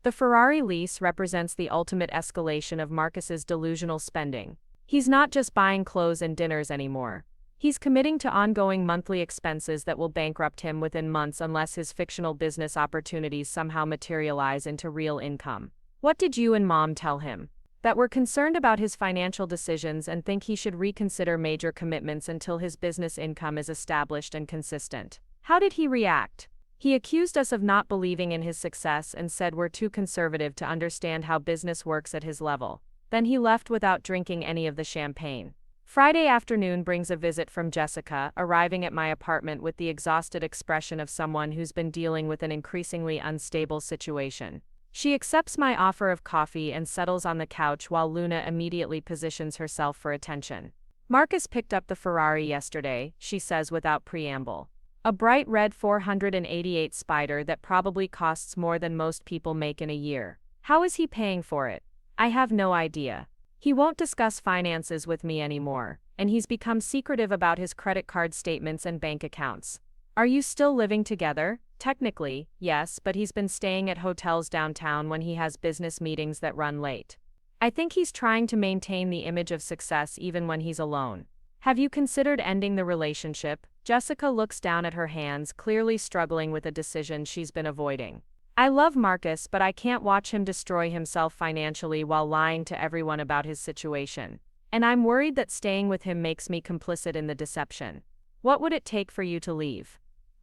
The Ferrari lease represents the ultimate escalation of Marcus's delusional spending. He's not just buying clothes and dinners anymore. He's committing to ongoing monthly expenses that will bankrupt him within months unless his fictional business opportunities somehow materialize into real income. What did you and Mom tell him? That we're concerned about his financial decisions and think he should reconsider major commitments until his business income is established and consistent. How did he react? He accused us of not believing in his success and said we're too conservative to understand how business works at his level. Then he left without drinking any of the champagne. Friday afternoon brings a visit from Jessica, arriving at my apartment with the exhausted expression of someone who's been dealing with an increasingly unstable situation. She accepts my offer of coffee and settles on the couch while Luna immediately positions herself for attention. Marcus picked up the Ferrari yesterday, she says without preamble. A bright red 488 Spider that probably costs more than most people make in a year. How is he paying for it? I have no idea. He won't discuss finances with me anymore, and he's become secretive about his credit card statements and bank accounts. Are you still living together? Technically, yes, but he's been staying at hotels downtown when he has business meetings that run late. I think he's trying to maintain the image of success even when he's alone. Have you considered ending the relationship? Jessica looks down at her hands, clearly struggling with a decision she's been avoiding. I love Marcus, but I can't watch him destroy himself financially while lying to everyone about his situation. And I'm worried that staying with him makes me complicit in the deception. What would it take for you to leave?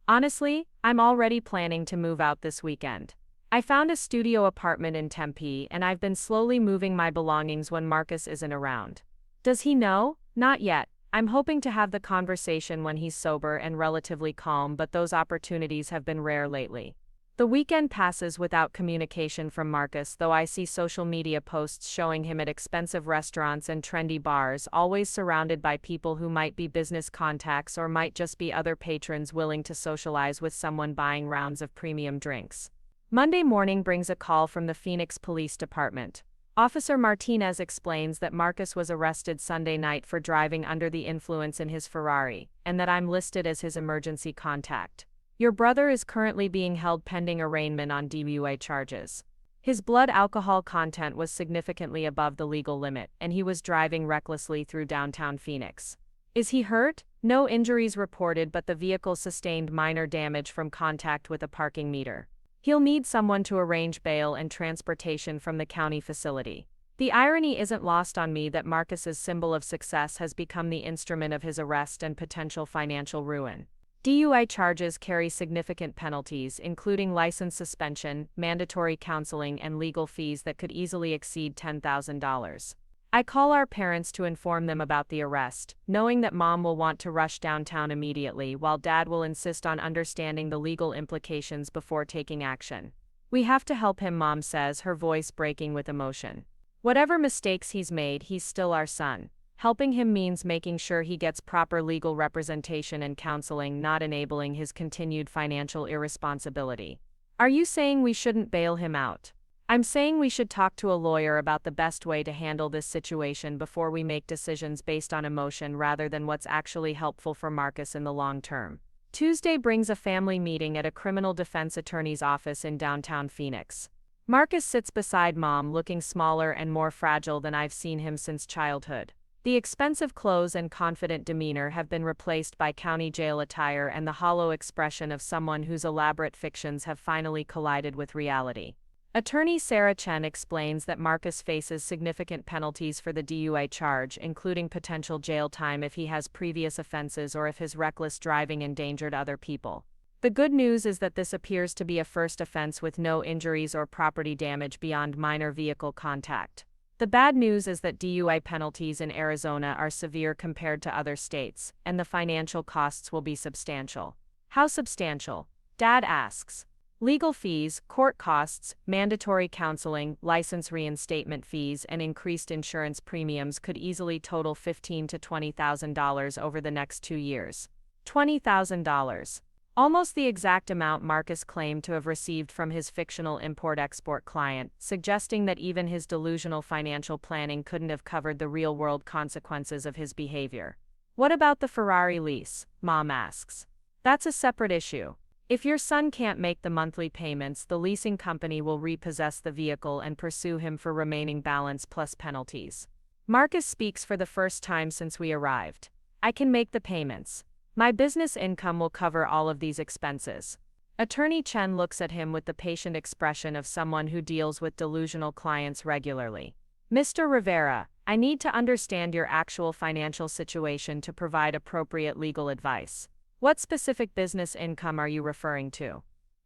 Honestly, I'm already planning to move out this weekend. I found a studio apartment in Tempe and I've been slowly moving my belongings when Marcus isn't around. Does he know? Not yet. I'm hoping to have the conversation when he's sober and relatively calm, but those opportunities have been rare lately. The weekend passes without communication from Marcus, though I see social media posts showing him at expensive restaurants and trendy bars, always surrounded by people who might be business contacts or might just be other patrons willing to socialize with someone buying rounds of premium drinks. Monday morning brings a call from the Phoenix Police Department. Officer Martinez explains that Marcus was arrested Sunday night for driving under the influence in his Ferrari, and that I'm listed as his emergency contact. Your brother is currently being held pending arraignment on DUI charges. His blood alcohol content was significantly above the legal limit, and he was driving recklessly through downtown Phoenix. Is he hurt? No injuries reported, but the vehicle sustained minor damage from contact with a parking meter. He'll need someone to arrange bail and transportation from the county facility. The irony isn't lost on me that Marcus's symbol of success has become the instrument of his arrest and potential financial ruin. DUI charges carry significant penalties, including license suspension, mandatory counseling, and legal fees that could easily exceed $10,000. I call our parents to inform them about the arrest, knowing that Mom will want to rush downtown immediately while Dad will insist on understanding the legal implications before taking action. We have to help him, Mom says, her voice breaking with emotion. Whatever mistakes he's made, he's still our son. Helping him means making sure he gets proper legal representation and counseling, not enabling his continued financial irresponsibility. Are you saying we shouldn't bail him out? I'm saying we should talk to a lawyer about the best way to handle this situation before we make decisions based on emotion rather than what's actually helpful for Marcus in the long term. Tuesday brings a family meeting at a criminal defense attorney's office in downtown Phoenix. Marcus sits beside Mom, looking smaller and more fragile than I've seen him since childhood. The expensive clothes and confident demeanor have been replaced by county jail attire and the hollow expression of someone whose elaborate fictions have finally collided with reality. Attorney Sarah Chen explains that Marcus faces significant penalties for the DUI charge, including potential jail time if he has previous offenses or if his reckless driving endangered other people. The good news is that this appears to be a first offense with no injuries or property damage beyond minor vehicle contact. The bad news is that DUI penalties in Arizona are severe compared to other states, and the financial costs will be substantial. How substantial? Dad asks. Legal fees, court costs, mandatory counseling, license reinstatement fees, and increased insurance premiums could easily total $15,000 to $20,000 over the next 2 years. $20,000. Almost the exact amount Marcus claimed to have received from his fictional import-export client, suggesting that even his delusional financial planning couldn't have covered the real-world consequences of his behavior. What about the Ferrari lease? Mom asks. That's a separate issue. If your son can't make the monthly payments, the leasing company will repossess the vehicle and pursue him for remaining balance plus penalties. Marcus speaks for the first time since we arrived. I can make the payments. My business income will cover all of these expenses. Attorney Chen looks at him with the patient expression of someone who deals with delusional clients regularly. Mr. Rivera, I need to understand your actual financial situation to provide appropriate legal advice. What specific business income are you referring to?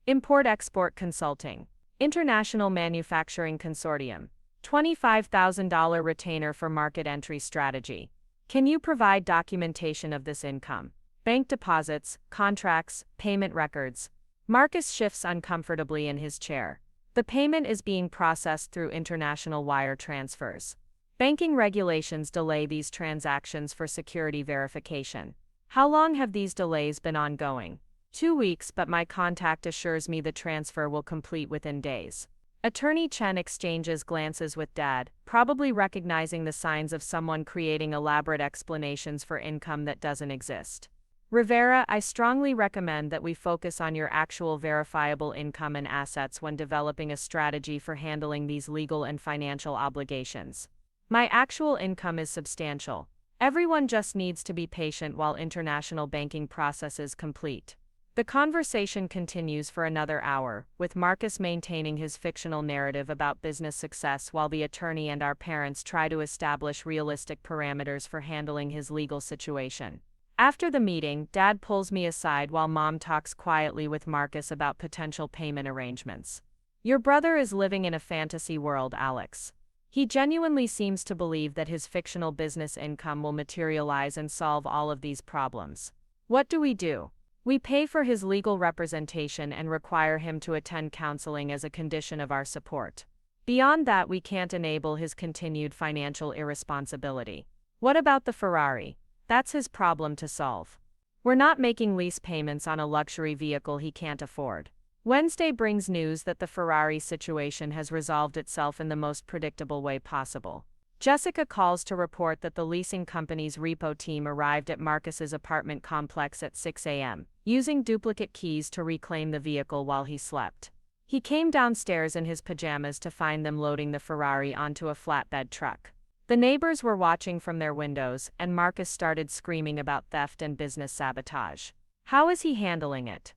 Import-export consulting. International Manufacturing Consortium. $25,000 retainer for market entry strategy. Can you provide documentation of this income? Bank deposits, contracts, payment records. Marcus shifts uncomfortably in his chair. The payment is being processed through international wire transfers. Banking regulations delay these transactions for security verification. How long have these delays been ongoing? 2 weeks, but my contact assures me the transfer will complete within days. Attorney Chen exchanges glances with Dad, probably recognizing the signs of someone creating elaborate explanations for income that doesn't exist. Rivera, I strongly recommend that we focus on your actual verifiable income and assets when developing a strategy for handling these legal and financial obligations. My actual income is substantial. Everyone just needs to be patient while international banking processes complete. The conversation continues for another hour, with Marcus maintaining his fictional narrative about business success while the attorney and our parents try to establish realistic parameters for handling his legal situation. After the meeting, Dad pulls me aside while Mom talks quietly with Marcus about potential payment arrangements. Your brother is living in a fantasy world, Alex. He genuinely seems to believe that his fictional business income will materialize and solve all of these problems. What do? We pay for his legal representation and require him to attend counseling as a condition of our support. Beyond that, we can't enable his continued financial irresponsibility. What about the Ferrari? That's his problem to solve. We're not making lease payments on a luxury vehicle he can't afford. Wednesday brings news that the Ferrari situation has resolved itself in the most predictable way possible. Jessica calls to report that the leasing company's Repo team arrived at Marcus's apartment complex at 6 a.m., using duplicate keys to reclaim the vehicle while he slept. He came downstairs in his pajamas to find them loading the Ferrari onto a flatbed truck. The neighbors were watching from their windows, and Marcus started screaming about theft and business sabotage. How is he handling it?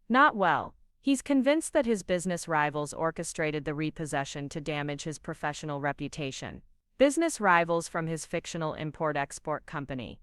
Not well. He's convinced that his business rivals orchestrated the repossession to damage his professional reputation. Business rivals from his fictional import-export company.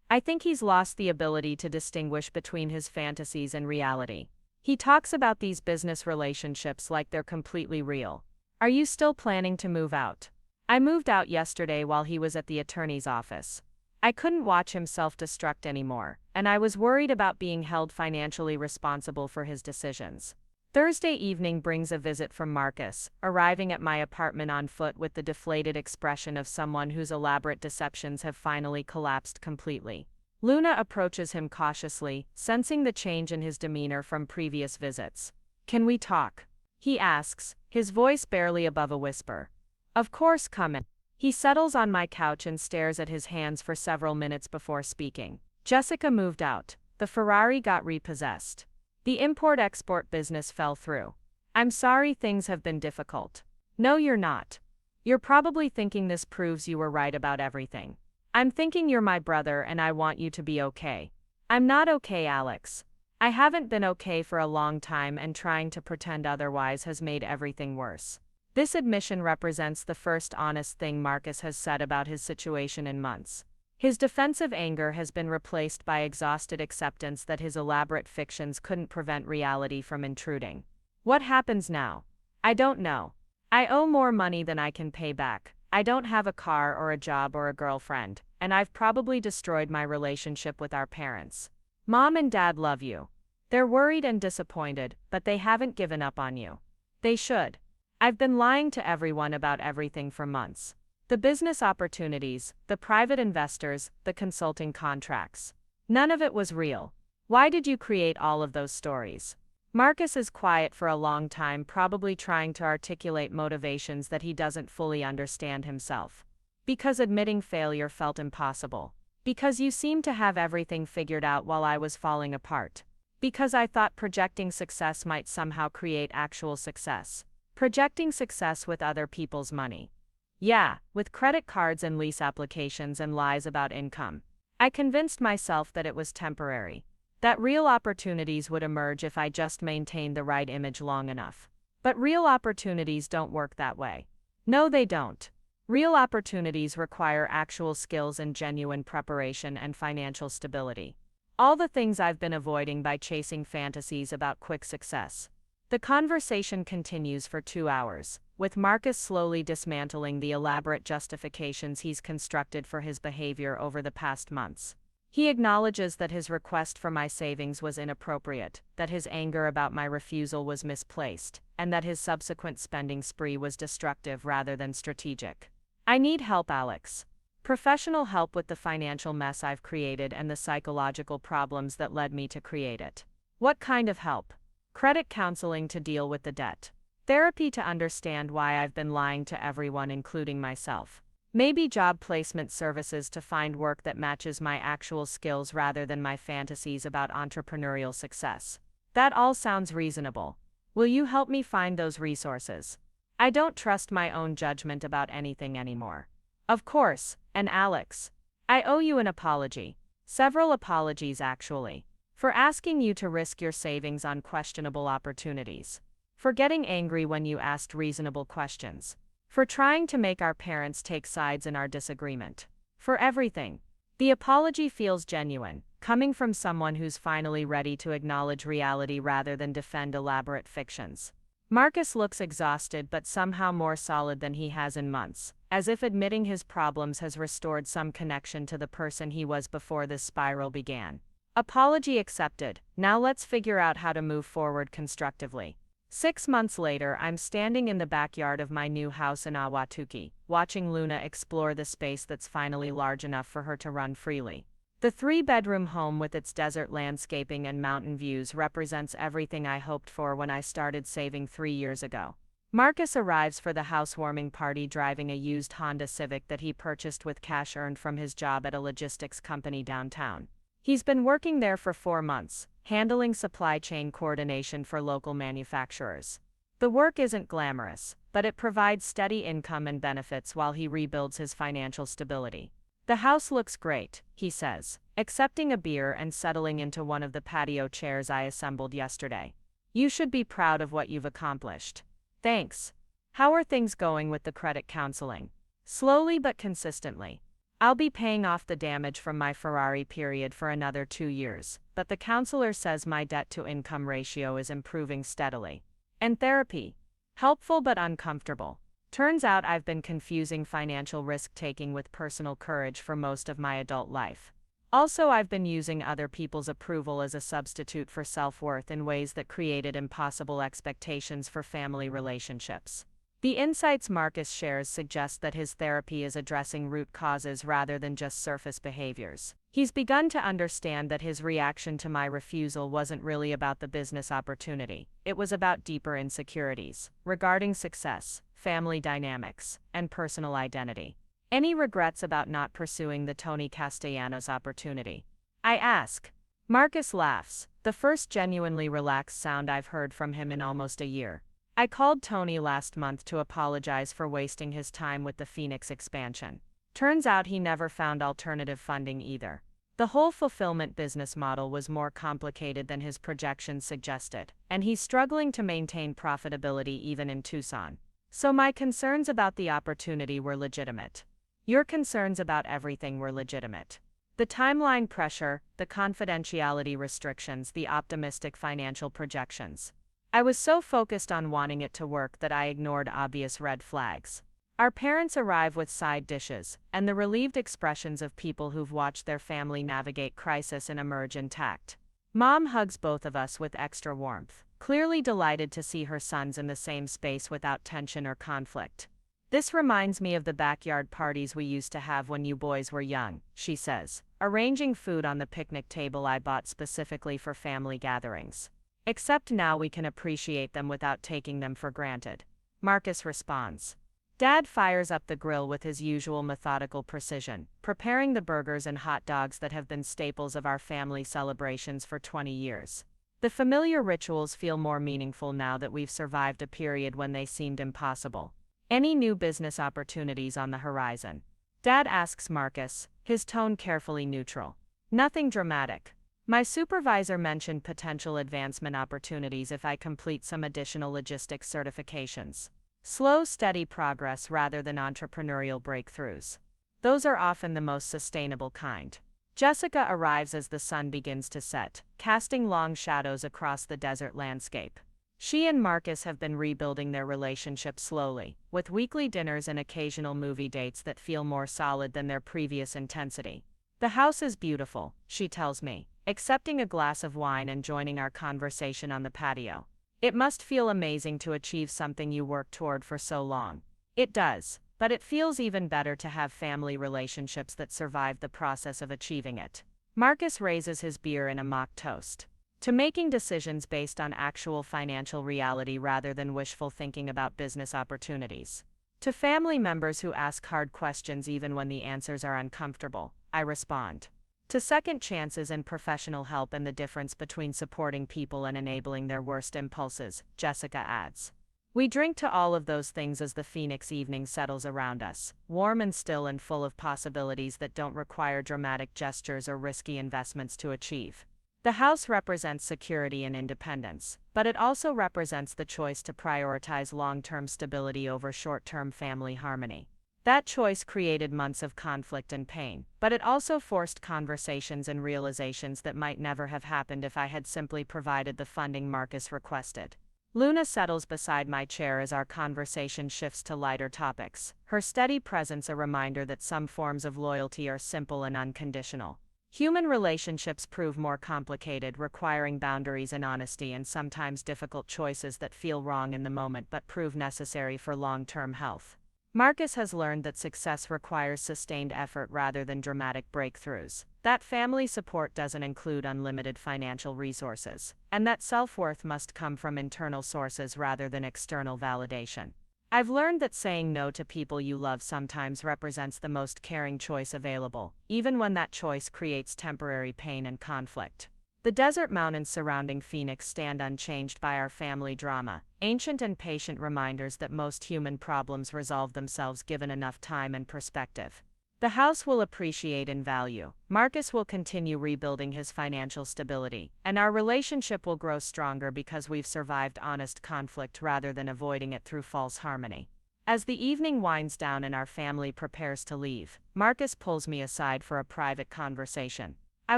I think he's lost the ability to distinguish between his fantasies and reality. He talks about these business relationships like they're completely real. Are you still planning to move out? I moved out yesterday while he was at the attorney's office. I couldn't watch him self-destruct anymore, and I was worried about being held financially responsible for his decisions. Thursday evening brings a visit from Marcus, arriving at my apartment on foot with the deflated expression of someone whose elaborate deceptions have finally collapsed completely. Luna approaches him cautiously, sensing the change in his demeanor from previous visits. Can we talk? He asks, his voice barely above a whisper. Of course, come in. He settles on my couch and stares at his hands for several minutes before speaking. Jessica moved out. The Ferrari got repossessed. The import-export business fell through. I'm sorry things have been difficult. No, you're not. You're probably thinking this proves you were right about everything. I'm thinking you're my brother and I want you to be okay. I'm not okay, Alex. I haven't been okay for a long time, and trying to pretend otherwise has made everything worse. This admission represents the first honest thing Marcus has said about his situation in months. His defensive anger has been replaced by exhausted acceptance that his elaborate fictions couldn't prevent reality from intruding. What happens now? I don't know. I owe more money than I can pay back. I don't have a car or a job or a girlfriend, and I've probably destroyed my relationship with our parents. Mom and Dad love you. They're worried and disappointed, but they haven't given up on you. They should. I've been lying to everyone about everything for months. The business opportunities, the private investors, the consulting contracts. None of it was real. Why did you create all of those stories? Marcus is quiet for a long time, probably trying to articulate motivations that he doesn't fully understand himself. Because admitting failure felt impossible. Because you seemed to have everything figured out while I was falling apart. Because I thought projecting success might somehow create actual success. Projecting success with other people's money. Yeah, with credit cards and lease applications and lies about income. I convinced myself that it was temporary. That real opportunities would emerge if I just maintained the right image long enough. But real opportunities don't work that way. No, they don't. Real opportunities require actual skills and genuine preparation and financial stability. All the things I've been avoiding by chasing fantasies about quick success. The conversation continues for 2 hours, with Marcus slowly dismantling the elaborate justifications he's constructed for his behavior over the past months. He acknowledges that his request for my savings was inappropriate, that his anger about my refusal was misplaced, and that his subsequent spending spree was destructive rather than strategic. I need help, Alex. Professional help with the financial mess I've created and the psychological problems that led me to create it. What kind of help? Credit counseling to deal with the debt. Therapy to understand why I've been lying to everyone, including myself. Maybe job placement services to find work that matches my actual skills rather than my fantasies about entrepreneurial success. That all sounds reasonable. Will you help me find those resources? I don't trust my own judgment about anything anymore. Of course, and Alex, I owe you an apology. Several apologies, actually. For asking you to risk your savings on questionable opportunities. For getting angry when you asked reasonable questions. For trying to make our parents take sides in our disagreement. For everything. The apology feels genuine, coming from someone who's finally ready to acknowledge reality rather than defend elaborate fictions. Marcus looks exhausted but somehow more solid than he has in months, as if admitting his problems has restored some connection to the person he was before this spiral began. Apology accepted, now let's figure out how to move forward constructively. 6 months later, I'm standing in the backyard of my new house in Ahwatukee, watching Luna explore the space that's finally large enough for her to run freely. The 3-bedroom home with its desert landscaping and mountain views represents everything I hoped for when I started saving 3 years ago. Marcus arrives for the housewarming party driving a used Honda Civic that he purchased with cash earned from his job at a logistics company downtown. He's been working there for 4 months, handling supply chain coordination for local manufacturers. The work isn't glamorous, but it provides steady income and benefits while he rebuilds his financial stability. The house looks great, he says, accepting a beer and settling into one of the patio chairs I assembled yesterday. You should be proud of what you've accomplished. Thanks. How are things going with the credit counseling? Slowly but consistently. I'll be paying off the damage from my Ferrari period for another 2 years, but the counselor says my debt-to-income ratio is improving steadily. And therapy? Helpful but uncomfortable. Turns out I've been confusing financial risk-taking with personal courage for most of my adult life. Also, I've been using other people's approval as a substitute for self-worth in ways that created impossible expectations for family relationships. The insights Marcus shares suggest that his therapy is addressing root causes rather than just surface behaviors. He's begun to understand that his reaction to my refusal wasn't really about the business opportunity. It was about deeper insecurities regarding success, family dynamics, and personal identity. Any regrets about not pursuing the Tony Castellanos opportunity? I ask. Marcus laughs, the first genuinely relaxed sound I've heard from him in almost a year. I called Tony last month to apologize for wasting his time with the Phoenix expansion. Turns out he never found alternative funding either. The whole fulfillment business model was more complicated than his projections suggested, and he's struggling to maintain profitability even in Tucson. So my concerns about the opportunity were legitimate. Your concerns about everything were legitimate. The timeline pressure, the confidentiality restrictions, the optimistic financial projections. I was so focused on wanting it to work that I ignored obvious red flags. Our parents arrive with side dishes, and the relieved expressions of people who've watched their family navigate crisis and emerge intact. Mom hugs both of us with extra warmth, clearly delighted to see her sons in the same space without tension or conflict. This reminds me of the backyard parties we used to have when you boys were young, she says, arranging food on the picnic table I bought specifically for family gatherings. Except now we can appreciate them without taking them for granted. Marcus responds. Dad fires up the grill with his usual methodical precision, preparing the burgers and hot dogs that have been staples of our family celebrations for 20 years. The familiar rituals feel more meaningful now that we've survived a period when they seemed impossible. Any new business opportunities on the horizon? Dad asks Marcus, his tone carefully neutral. Nothing dramatic. My supervisor mentioned potential advancement opportunities if I complete some additional logistics certifications. Slow, steady progress rather than entrepreneurial breakthroughs. Those are often the most sustainable kind. Jessica arrives as the sun begins to set, casting long shadows across the desert landscape. She and Marcus have been rebuilding their relationship slowly, with weekly dinners and occasional movie dates that feel more solid than their previous intensity. The house is beautiful, she tells me, accepting a glass of wine and joining our conversation on the patio. It must feel amazing to achieve something you worked toward for so long. It does, but it feels even better to have family relationships that survive the process of achieving it. Marcus raises his beer in a mock toast to making decisions based on actual financial reality rather than wishful thinking about business opportunities. To family members who ask hard questions even when the answers are uncomfortable, I respond. To second chances and professional help and the difference between supporting people and enabling their worst impulses, Jessica adds. We drink to all of those things as the Phoenix evening settles around us, warm and still and full of possibilities that don't require dramatic gestures or risky investments to achieve. The house represents security and independence, but it also represents the choice to prioritize long-term stability over short-term family harmony. That choice created months of conflict and pain, but it also forced conversations and realizations that might never have happened if I had simply provided the funding Marcus requested. Luna settles beside my chair as our conversation shifts to lighter topics, her steady presence a reminder that some forms of loyalty are simple and unconditional. Human relationships prove more complicated, requiring boundaries and honesty and sometimes difficult choices that feel wrong in the moment but prove necessary for long-term health. Marcus has learned that success requires sustained effort rather than dramatic breakthroughs, that family support doesn't include unlimited financial resources, and that self-worth must come from internal sources rather than external validation. I've learned that saying no to people you love sometimes represents the most caring choice available, even when that choice creates temporary pain and conflict. The desert mountains surrounding Phoenix stand unchanged by our family drama, ancient and patient reminders that most human problems resolve themselves given enough time and perspective. The house will appreciate in value, Marcus will continue rebuilding his financial stability, and our relationship will grow stronger because we've survived honest conflict rather than avoiding it through false harmony. As the evening winds down and our family prepares to leave, Marcus pulls me aside for a private conversation. I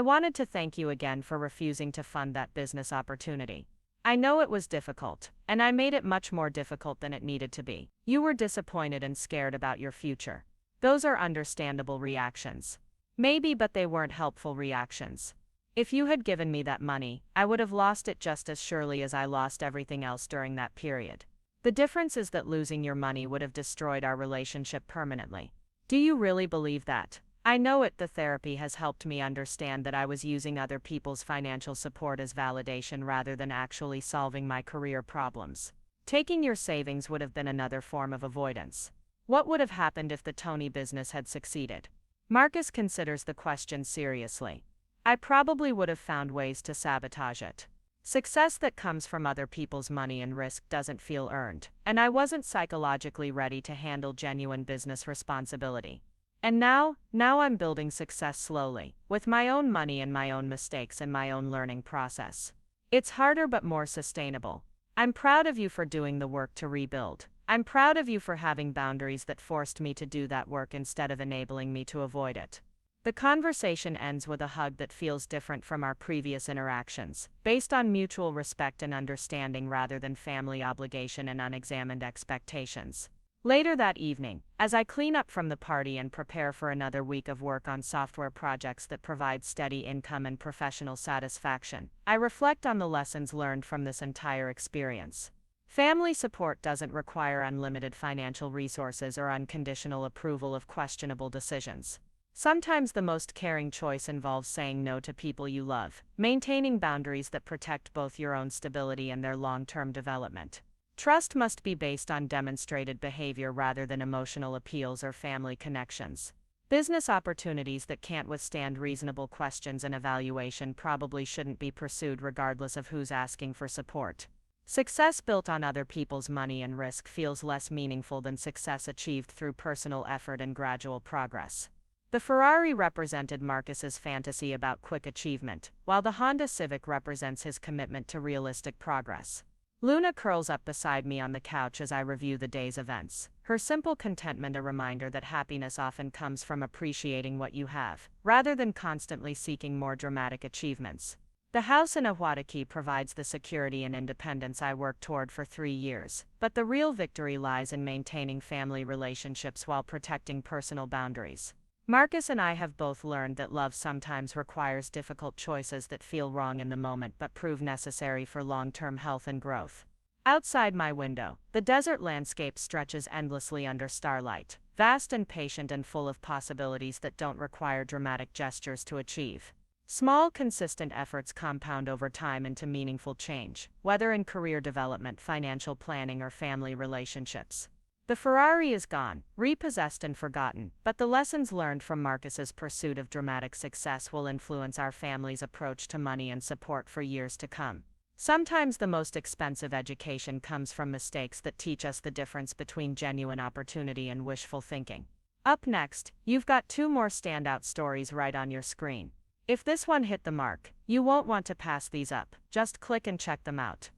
wanted to thank you again for refusing to fund that business opportunity. I know it was difficult, and I made it much more difficult than it needed to be. You were disappointed and scared about your future. Those are understandable reactions. Maybe, but they weren't helpful reactions. If you had given me that money, I would have lost it just as surely as I lost everything else during that period. The difference is that losing your money would have destroyed our relationship permanently. Do you really believe that? I know it. The therapy has helped me understand that I was using other people's financial support as validation rather than actually solving my career problems. Taking your savings would have been another form of avoidance. What would have happened if the Tony business had succeeded? Marcus considers the question seriously. I probably would have found ways to sabotage it. Success that comes from other people's money and risk doesn't feel earned, and I wasn't psychologically ready to handle genuine business responsibility. And now I'm building success slowly, with my own money and my own mistakes and my own learning process. It's harder but more sustainable. I'm proud of you for doing the work to rebuild. I'm proud of you for having boundaries that forced me to do that work instead of enabling me to avoid it. The conversation ends with a hug that feels different from our previous interactions, based on mutual respect and understanding rather than family obligation and unexamined expectations. Later that evening, as I clean up from the party and prepare for another week of work on software projects that provide steady income and professional satisfaction, I reflect on the lessons learned from this entire experience. Family support doesn't require unlimited financial resources or unconditional approval of questionable decisions. Sometimes the most caring choice involves saying no to people you love, maintaining boundaries that protect both your own stability and their long-term development. Trust must be based on demonstrated behavior rather than emotional appeals or family connections. Business opportunities that can't withstand reasonable questions and evaluation probably shouldn't be pursued regardless of who's asking for support. Success built on other people's money and risk feels less meaningful than success achieved through personal effort and gradual progress. The Ferrari represented Marcus's fantasy about quick achievement, while the Honda Civic represents his commitment to realistic progress. Luna curls up beside me on the couch as I review the day's events, her simple contentment a reminder that happiness often comes from appreciating what you have, rather than constantly seeking more dramatic achievements. The house in Ahwatukee provides the security and independence I worked toward for 3 years, but the real victory lies in maintaining family relationships while protecting personal boundaries. Marcus and I have both learned that love sometimes requires difficult choices that feel wrong in the moment but prove necessary for long-term health and growth. Outside my window, the desert landscape stretches endlessly under starlight, vast and patient and full of possibilities that don't require dramatic gestures to achieve. Small, consistent efforts compound over time into meaningful change, whether in career development, financial planning, or family relationships. The Ferrari is gone, repossessed and forgotten, but the lessons learned from Marcus's pursuit of dramatic success will influence our family's approach to money and support for years to come. Sometimes the most expensive education comes from mistakes that teach us the difference between genuine opportunity and wishful thinking. Up next, you've got two more standout stories right on your screen. If this one hit the mark, you won't want to pass these up, just click and check them out.